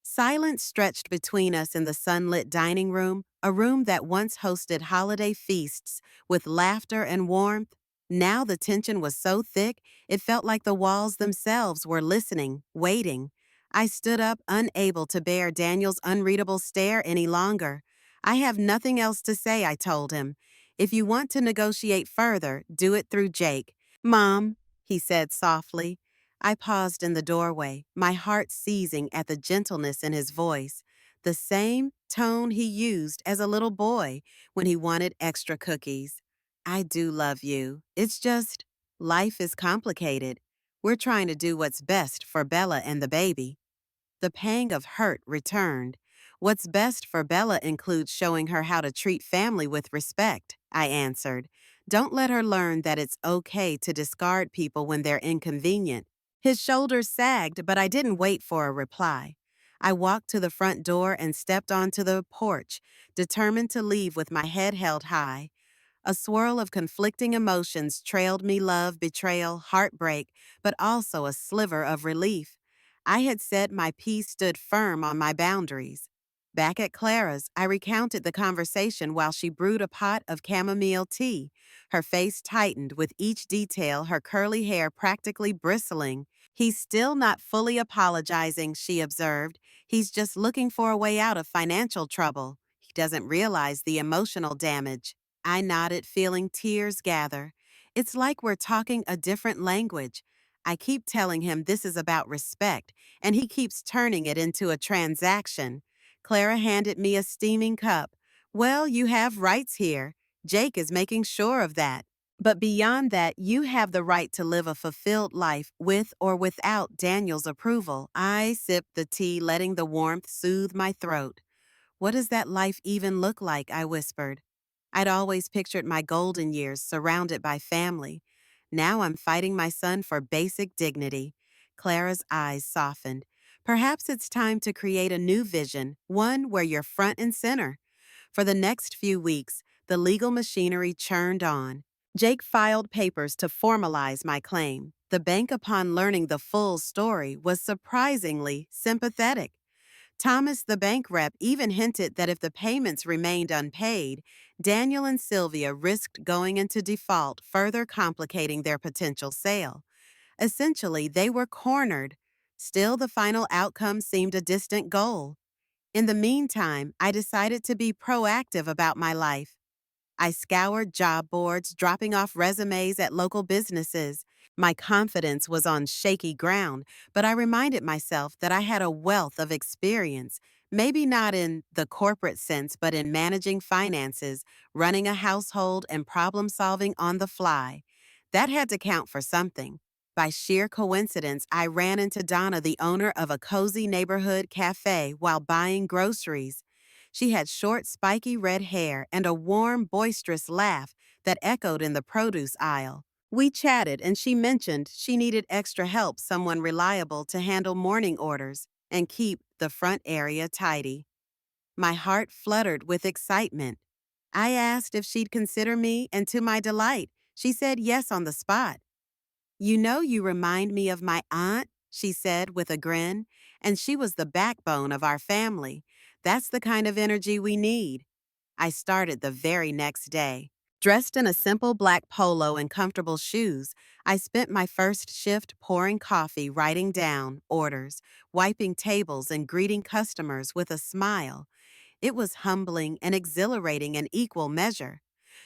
S1: Silence stretched between us in the sunlit dining room, a room that once hosted holiday feasts with laughter and warmth. Now the tension was so thick, it felt like the walls themselves were listening, waiting. I stood up, unable to bear Daniel's unreadable stare any longer. I have nothing else to say, I told him. If you want to negotiate further, do it through Jake. Mom, he said softly. I paused in the doorway, my heart seizing at the gentleness in his voice, the same tone he used as a little boy when he wanted extra cookies. I do love you. It's just, life is complicated. We're trying to do what's best for Bella and the baby. The pang of hurt returned. What's best for Bella includes showing her how to treat family with respect, I answered. Don't let her learn that it's okay to discard people when they're inconvenient. His shoulders sagged, but I didn't wait for a reply. I walked to the front door and stepped onto the porch, determined to leave with my head held high. A swirl of conflicting emotions trailed me: love, betrayal, heartbreak, but also a sliver of relief. I had said my piece stood firm on my boundaries. Back at Clara's, I recounted the conversation while she brewed a pot of chamomile tea. Her face tightened with each detail, her curly hair practically bristling. He's still not fully apologizing, she observed. He's just looking for a way out of financial trouble. He doesn't realize the emotional damage. I nodded, feeling tears gather. It's like we're talking a different language. I keep telling him this is about respect, and he keeps turning it into a transaction. Clara handed me a steaming cup. Well, you have rights here. Jake is making sure of that. But beyond that, you have the right to live a fulfilled life with or without Daniel's approval. I sipped the tea, letting the warmth soothe my throat. What does that life even look like? I whispered. I'd always pictured my golden years surrounded by family. Now I'm fighting my son for basic dignity. Clara's eyes softened. Perhaps it's time to create a new vision, one where you're front and center. For the next few weeks, the legal machinery churned on. Jake filed papers to formalize my claim. The bank, upon learning the full story, was surprisingly sympathetic. Thomas, the bank rep, even hinted that if the payments remained unpaid, Daniel and Sylvia risked going into default, further complicating their potential sale. Essentially, they were cornered. Still, the final outcome seemed a distant goal. In the meantime, I decided to be proactive about my life. I scoured job boards, dropping off resumes at local businesses. My confidence was on shaky ground, but I reminded myself that I had a wealth of experience, maybe not in the corporate sense, but in managing finances, running a household, and problem solving on the fly. That had to count for something. By sheer coincidence, I ran into Donna, the owner of a cozy neighborhood cafe, while buying groceries. She had short, spiky red hair and a warm, boisterous laugh that echoed in the produce aisle. We chatted, and she mentioned she needed extra help, someone reliable to handle morning orders and keep the front area tidy. My heart fluttered with excitement. I asked if she'd consider me, and to my delight, she said yes on the spot. You know, you remind me of my aunt, she said with a grin, and she was the backbone of our family. That's the kind of energy we need. I started the very next day. Dressed in a simple black polo and comfortable shoes, I spent my first shift pouring coffee, writing down orders, wiping tables, and greeting customers with a smile. It was humbling and exhilarating in equal measure.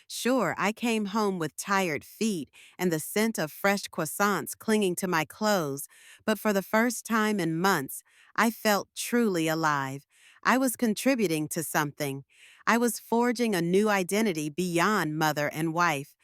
S1: Sure, I came home with tired feet and the scent of fresh croissants clinging to my clothes, but for the first time in months, I felt truly alive. I was contributing to something. I was forging a new identity beyond mother and wife.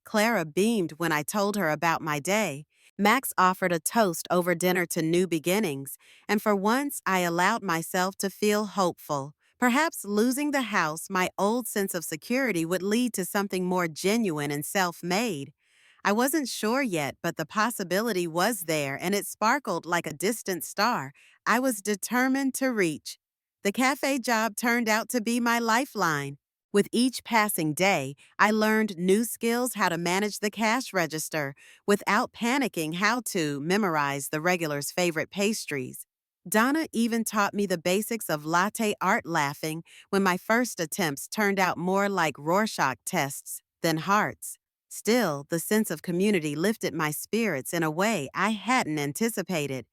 S1: Clara beamed when I told her about my day. Max offered a toast over dinner to new beginnings, and for once I allowed myself to feel hopeful. Perhaps losing the house, my old sense of security would lead to something more genuine and self-made. I wasn't sure yet, but the possibility was there, and it sparkled like a distant star I was determined to reach. The cafe job turned out to be my lifeline. With each passing day, I learned new skills: how to manage the cash register without panicking, how to memorize the regular's favorite pastries. Donna even taught me the basics of latte art, laughing when my first attempts turned out more like Rorschach tests than hearts. Still, the sense of community lifted my spirits in a way I hadn't anticipated.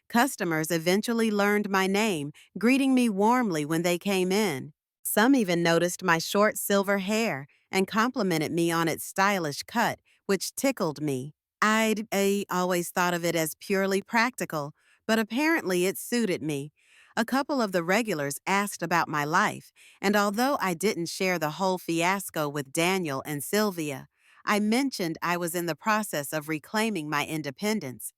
S1: Customers eventually learned my name, greeting me warmly when they came in. Some even noticed my short silver hair and complimented me on its stylish cut, which tickled me. I'd always thought of it as purely practical, but apparently it suited me. A couple of the regulars asked about my life, and although I didn't share the whole fiasco with Daniel and Sylvia, I mentioned I was in the process of reclaiming my independence.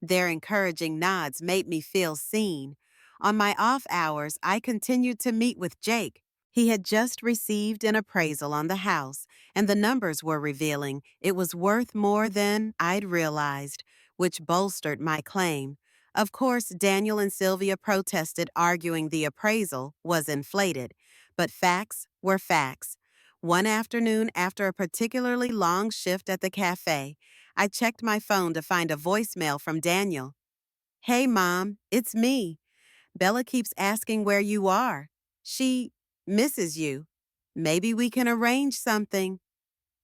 S1: Their encouraging nods made me feel seen. On my off hours, I continued to meet with Jake. He had just received an appraisal on the house, and the numbers were revealing it was worth more than I'd realized, which bolstered my claim. Of course, Daniel and Sylvia protested, arguing the appraisal was inflated, but facts were facts. One afternoon, after a particularly long shift at the cafe, I checked my phone to find a voicemail from Daniel. "Hey, Mom, it's me. Bella keeps asking where you are. She misses you. Maybe we can arrange something."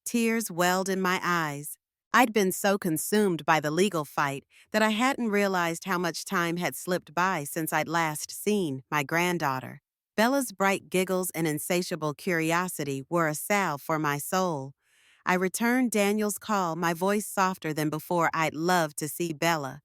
S1: Tears welled in my eyes. I'd been so consumed by the legal fight that I hadn't realized how much time had slipped by since I'd last seen my granddaughter. Bella's bright giggles and insatiable curiosity were a salve for my soul. I returned Daniel's call, my voice softer than before. "I'd love to see Bella.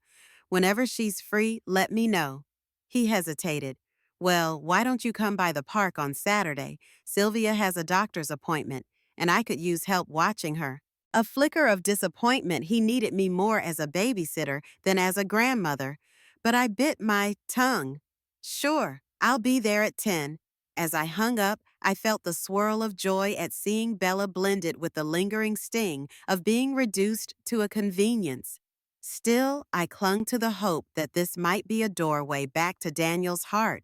S1: Whenever she's free, let me know." He hesitated. "Well, why don't you come by the park on Saturday? Sylvia has a doctor's appointment, and I could use help watching her." A flicker of disappointment he needed me more as a babysitter than as a grandmother. But I bit my tongue. Sure, I'll be there at 10. As I hung up, I felt the swirl of joy at seeing Bella blended with the lingering sting of being reduced to a convenience. Still, I clung to the hope that this might be a doorway back to Daniel's heart,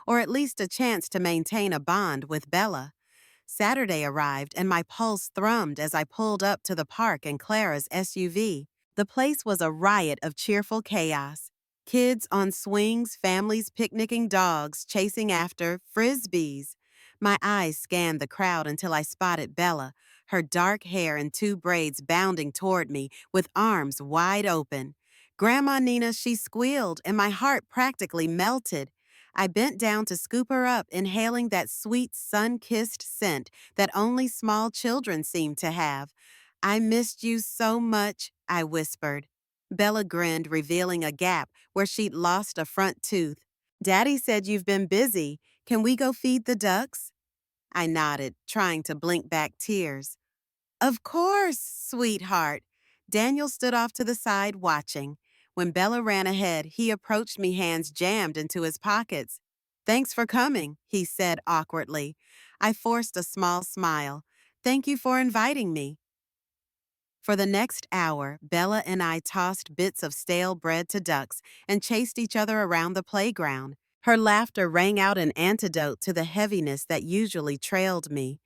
S1: or at least a chance to maintain a bond with Bella. Saturday arrived and my pulse thrummed as I pulled up to the park in Clara's SUV. The place was a riot of cheerful chaos. Kids on swings, families picnicking, dogs chasing after frisbees. My eyes scanned the crowd until I spotted Bella, her dark hair in two braids bounding toward me with arms wide open. Grandma Nina, she squealed, and my heart practically melted. I bent down to scoop her up, inhaling that sweet, sun-kissed scent that only small children seem to have. I missed you so much, I whispered. Bella grinned, revealing a gap where she'd lost a front tooth. Daddy said you've been busy. Can we go feed the ducks? I nodded, trying to blink back tears. Of course, sweetheart. Daniel stood off to the side, watching. When Bella ran ahead, he approached me, hands jammed into his pockets. Thanks for coming, he said awkwardly. I forced a small smile. Thank you for inviting me. For the next hour, Bella and I tossed bits of stale bread to ducks and chased each other around the playground. Her laughter rang out an antidote to the heaviness that usually trailed me.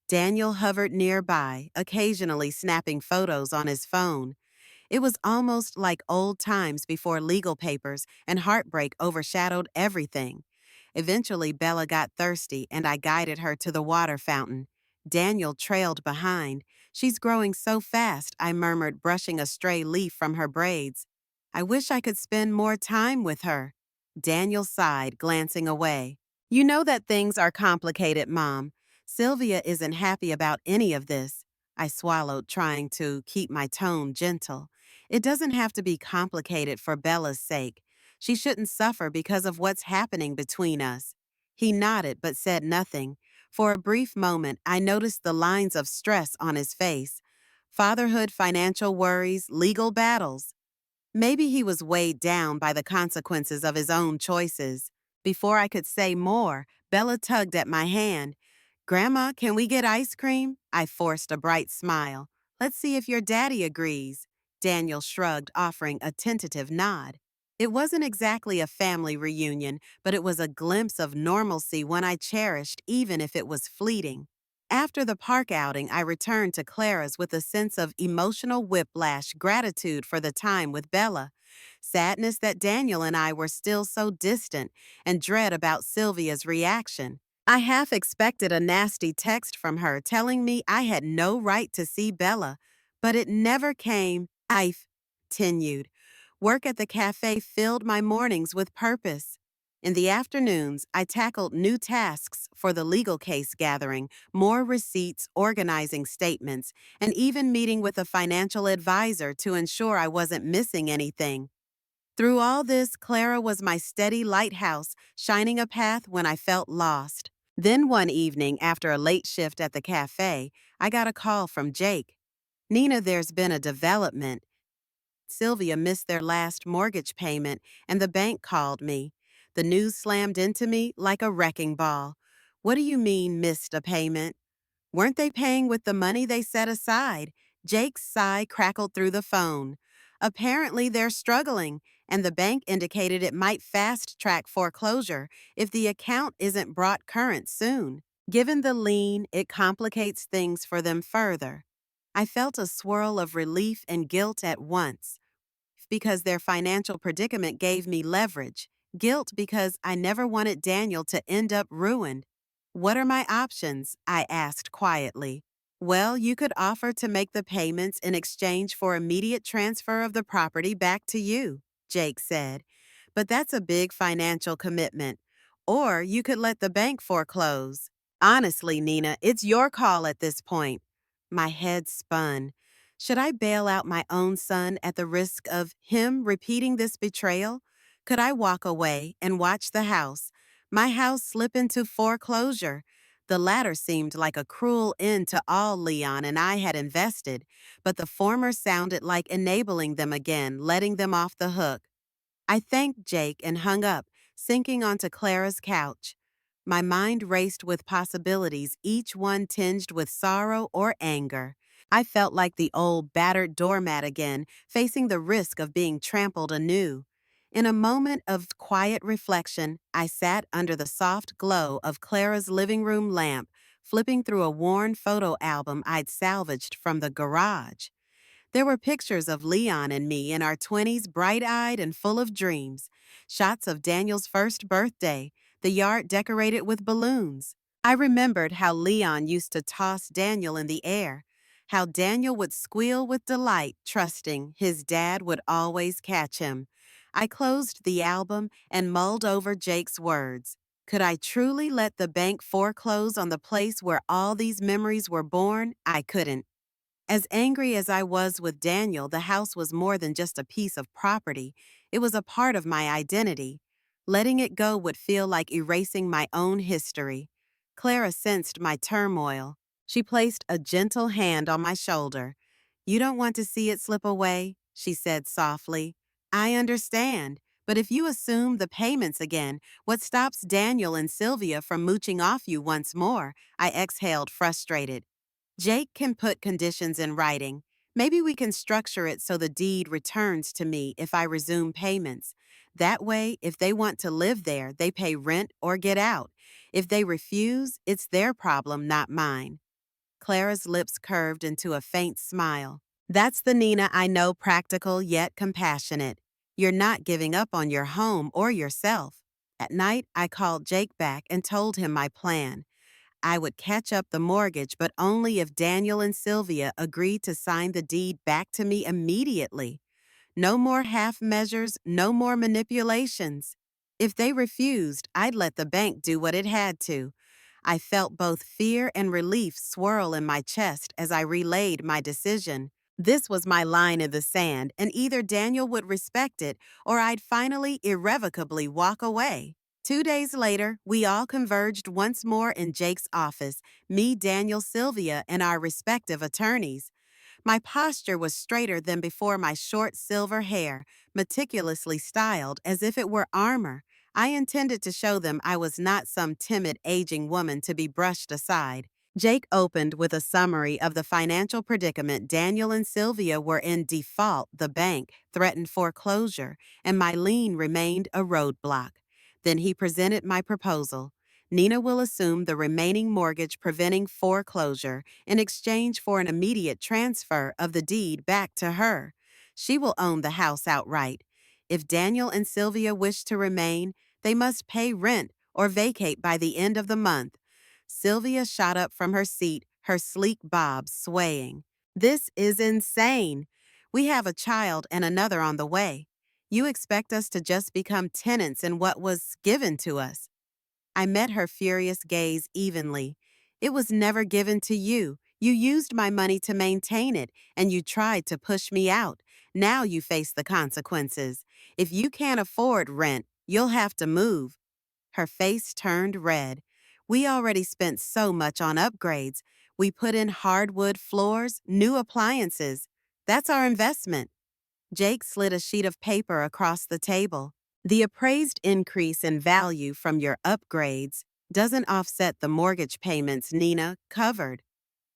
S1: Daniel hovered nearby, occasionally snapping photos on his phone. It was almost like old times before legal papers and heartbreak overshadowed everything. Eventually, Bella got thirsty and I guided her to the water fountain. Daniel trailed behind. She's growing so fast, I murmured, brushing a stray leaf from her braids. I wish I could spend more time with her. Daniel sighed, glancing away. You know that things are complicated, Mom. Sylvia isn't happy about any of this. I swallowed, trying to keep my tone gentle. It doesn't have to be complicated for Bella's sake. She shouldn't suffer because of what's happening between us. He nodded but said nothing. For a brief moment, I noticed the lines of stress on his face. Fatherhood, financial worries, legal battles. Maybe he was weighed down by the consequences of his own choices. Before I could say more, Bella tugged at my hand. Grandma, can we get ice cream? I forced a bright smile. Let's see if your daddy agrees. Daniel shrugged, offering a tentative nod. It wasn't exactly a family reunion, but it was a glimpse of normalcy one I cherished, even if it was fleeting. After the park outing, I returned to Clara's with a sense of emotional whiplash, gratitude for the time with Bella, sadness that Daniel and I were still so distant, and dread about Sylvia's reaction. I half expected a nasty text from her telling me I had no right to see Bella, but it never came. I continued. Work at the cafe filled my mornings with purpose. In the afternoons, I tackled new tasks for the legal case gathering, more receipts, organizing statements, and even meeting with a financial advisor to ensure I wasn't missing anything. Through all this, Clara was my steady lighthouse, shining a path when I felt lost. Then one evening, after a late shift at the cafe, I got a call from Jake. Nina, there's been a development. Sylvia missed their last mortgage payment, and the bank called me. The news slammed into me like a wrecking ball. What do you mean, missed a payment? Weren't they paying with the money they set aside? Jake's sigh crackled through the phone. Apparently, they're struggling, and the bank indicated it might fast-track foreclosure if the account isn't brought current soon. Given the lien, it complicates things for them further. I felt a swirl of relief and guilt at once. Because their financial predicament gave me leverage. Guilt because I never wanted Daniel to end up ruined. What are my options? I asked quietly. Well, you could offer to make the payments in exchange for immediate transfer of the property back to you, Jake said. But that's a big financial commitment. Or you could let the bank foreclose. Honestly, Nina, it's your call at this point. My head spun. Should I bail out my own son at the risk of him repeating this betrayal? Could I walk away and watch my house slip into foreclosure? The latter seemed like a cruel end to all Leon and I had invested, but the former sounded like enabling them again, letting them off the hook. I thanked Jake and hung up, sinking onto Clara's couch. My mind raced with possibilities, each one tinged with sorrow or anger. I felt like the old battered doormat again, facing the risk of being trampled anew. In a moment of quiet reflection, I sat under the soft glow of Clara's living room lamp, flipping through a worn photo album I'd salvaged from the garage. There were pictures of Leon and me in our 20s, bright-eyed and full of dreams. Shots of Daniel's first birthday, the yard decorated with balloons. I remembered how Leon used to toss Daniel in the air, how Daniel would squeal with delight, trusting his dad would always catch him. I closed the album and mulled over Jake's words. Could I truly let the bank foreclose on the place where all these memories were born? I couldn't. As angry as I was with Daniel, the house was more than just a piece of property. It was a part of my identity. Letting it go would feel like erasing my own history. Clara sensed my turmoil. She placed a gentle hand on my shoulder. "You don't want to see it slip away," she said softly. "I understand. But if you assume the payments again, what stops Daniel and Sylvia from mooching off you once more?" I exhaled, frustrated. "Jake can put conditions in writing. Maybe we can structure it so the deed returns to me if I resume payments. That way, if they want to live there, they pay rent or get out. If they refuse, it's their problem, not mine." Clara's lips curved into a faint smile. "That's the Nina I know, practical yet compassionate. You're not giving up on your home or yourself." At night, I called Jake back and told him my plan. I would catch up the mortgage, but only if Daniel and Sylvia agreed to sign the deed back to me immediately. No more half measures, no more manipulations. If they refused, I'd let the bank do what it had to. I felt both fear and relief swirl in my chest as I relayed my decision. This was my line in the sand, and either Daniel would respect it or I'd finally irrevocably walk away. 2 days later, we all converged once more in Jake's office, me, Daniel, Sylvia, and our respective attorneys. My posture was straighter than before, my short silver hair, meticulously styled as if it were armor. I intended to show them I was not some timid, aging woman to be brushed aside. Jake opened with a summary of the financial predicament. Daniel and Sylvia were in default, the bank threatened foreclosure, and my lien remained a roadblock. Then he presented my proposal. Nina will assume the remaining mortgage preventing foreclosure in exchange for an immediate transfer of the deed back to her. She will own the house outright. If Daniel and Sylvia wish to remain, they must pay rent or vacate by the end of the month. Sylvia shot up from her seat, her sleek bob swaying. "This is insane. We have a child and another on the way. You expect us to just become tenants in what was given to us?" I met her furious gaze evenly. "It was never given to you. You used my money to maintain it, and you tried to push me out. Now you face the consequences. If you can't afford rent, you'll have to move." Her face turned red. "We already spent so much on upgrades. We put in hardwood floors, new appliances. That's our investment." Jake slid a sheet of paper across the table. "The appraised increase in value from your upgrades doesn't offset the mortgage payments Nina covered.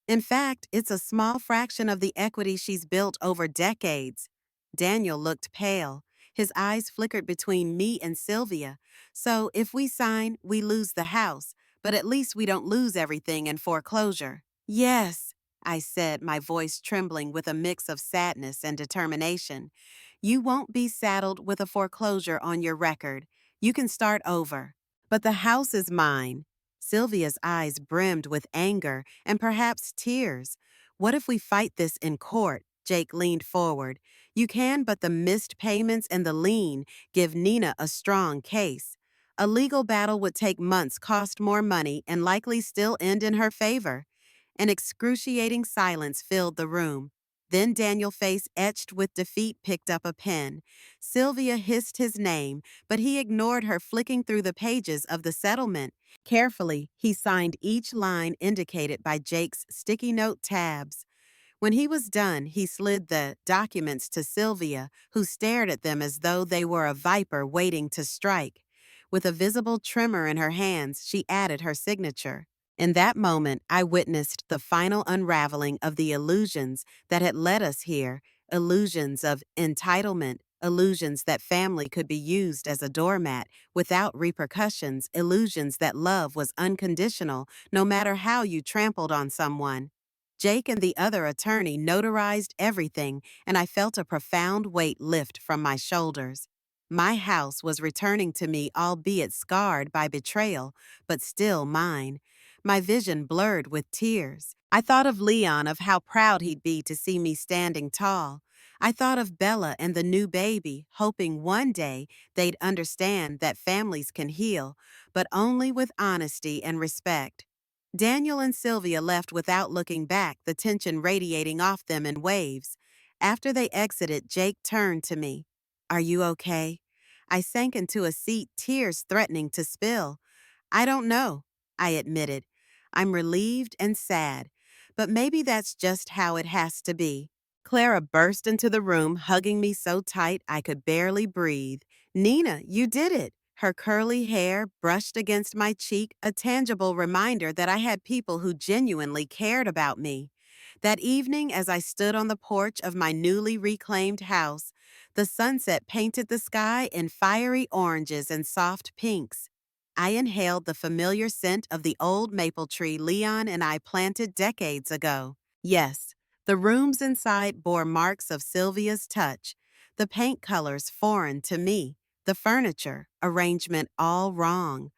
S1: In fact, it's a small fraction of the equity she's built over decades." Daniel looked pale. His eyes flickered between me and Sylvia. "So if we sign, we lose the house, but at least we don't lose everything in foreclosure." "Yes," I said, my voice trembling with a mix of sadness and determination. "You won't be saddled with a foreclosure on your record. You can start over." "But the house is mine." Sylvia's eyes brimmed with anger and perhaps tears. "What if we fight this in court?" Jake leaned forward. "You can, but the missed payments and the lien give Nina a strong case. A legal battle would take months, cost more money, and likely still end in her favor." An excruciating silence filled the room. Then Daniel's face etched with defeat picked up a pen. Sylvia hissed his name, but he ignored her, flicking through the pages of the settlement. Carefully, he signed each line indicated by Jake's sticky note tabs. When he was done, he slid the documents to Sylvia, who stared at them as though they were a viper waiting to strike. With a visible tremor in her hands, she added her signature. In that moment, I witnessed the final unraveling of the illusions that had led us here, illusions of entitlement, illusions that family could be used as a doormat without repercussions, illusions that love was unconditional no matter how you trampled on someone. Jake and the other attorney notarized everything, and I felt a profound weight lift from my shoulders. My house was returning to me, albeit scarred by betrayal, but still mine. My vision blurred with tears. I thought of Leon, of how proud he'd be to see me standing tall. I thought of Bella and the new baby, hoping one day they'd understand that families can heal, but only with honesty and respect. Daniel and Sylvia left without looking back, the tension radiating off them in waves. After they exited, Jake turned to me. "Are you okay?" I sank into a seat, tears threatening to spill. "I don't know," I admitted. "I'm relieved and sad, but maybe that's just how it has to be." Clara burst into the room, hugging me so tight I could barely breathe. "Nina, you did it!" Her curly hair brushed against my cheek, a tangible reminder that I had people who genuinely cared about me. That evening, as I stood on the porch of my newly reclaimed house, the sunset painted the sky in fiery oranges and soft pinks. I inhaled the familiar scent of the old maple tree Leon and I planted decades ago. Yes, the rooms inside bore marks of Sylvia's touch, the paint colors foreign to me, the furniture, arrangement all wrong.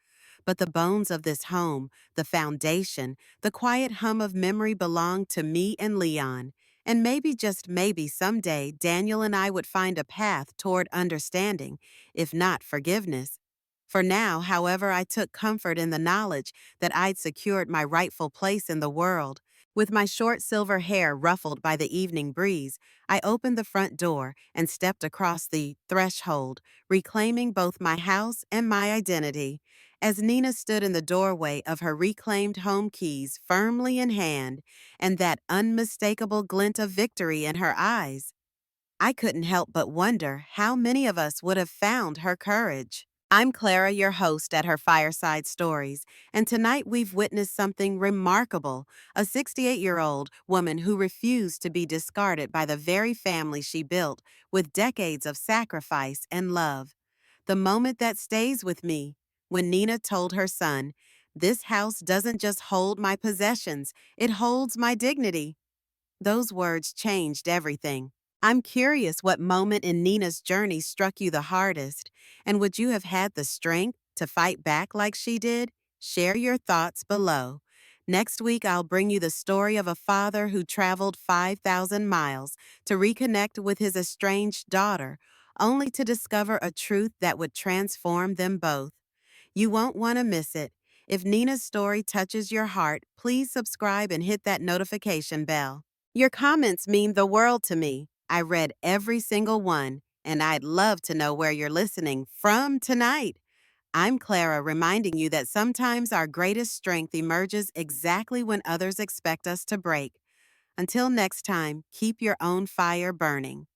S1: But the bones of this home, the foundation, the quiet hum of memory belonged to me and Leon. And maybe, just maybe, someday Daniel and I would find a path toward understanding, if not forgiveness. For now, however, I took comfort in the knowledge that I'd secured my rightful place in the world. With my short silver hair ruffled by the evening breeze, I opened the front door and stepped across the threshold, reclaiming both my house and my identity. As Nina stood in the doorway of her reclaimed home, keys firmly in hand, and that unmistakable glint of victory in her eyes, I couldn't help but wonder how many of us would have found her courage. I'm Clara, your host at her Fireside Stories, and tonight we've witnessed something remarkable, a 68-year-old woman who refused to be discarded by the very family she built with decades of sacrifice and love. The moment that stays with me, when Nina told her son, "This house doesn't just hold my possessions, it holds my dignity." Those words changed everything. I'm curious what moment in Nina's journey struck you the hardest, and would you have had the strength to fight back like she did? Share your thoughts below. Next week, I'll bring you the story of a father who traveled 5,000 miles to reconnect with his estranged daughter, only to discover a truth that would transform them both. You won't want to miss it. If Nina's story touches your heart, please subscribe and hit that notification bell. Your comments mean the world to me. I read every single one, and I'd love to know where you're listening from tonight. I'm Clara, reminding you that sometimes our greatest strength emerges exactly when others expect us to break. Until next time, keep your own fire burning.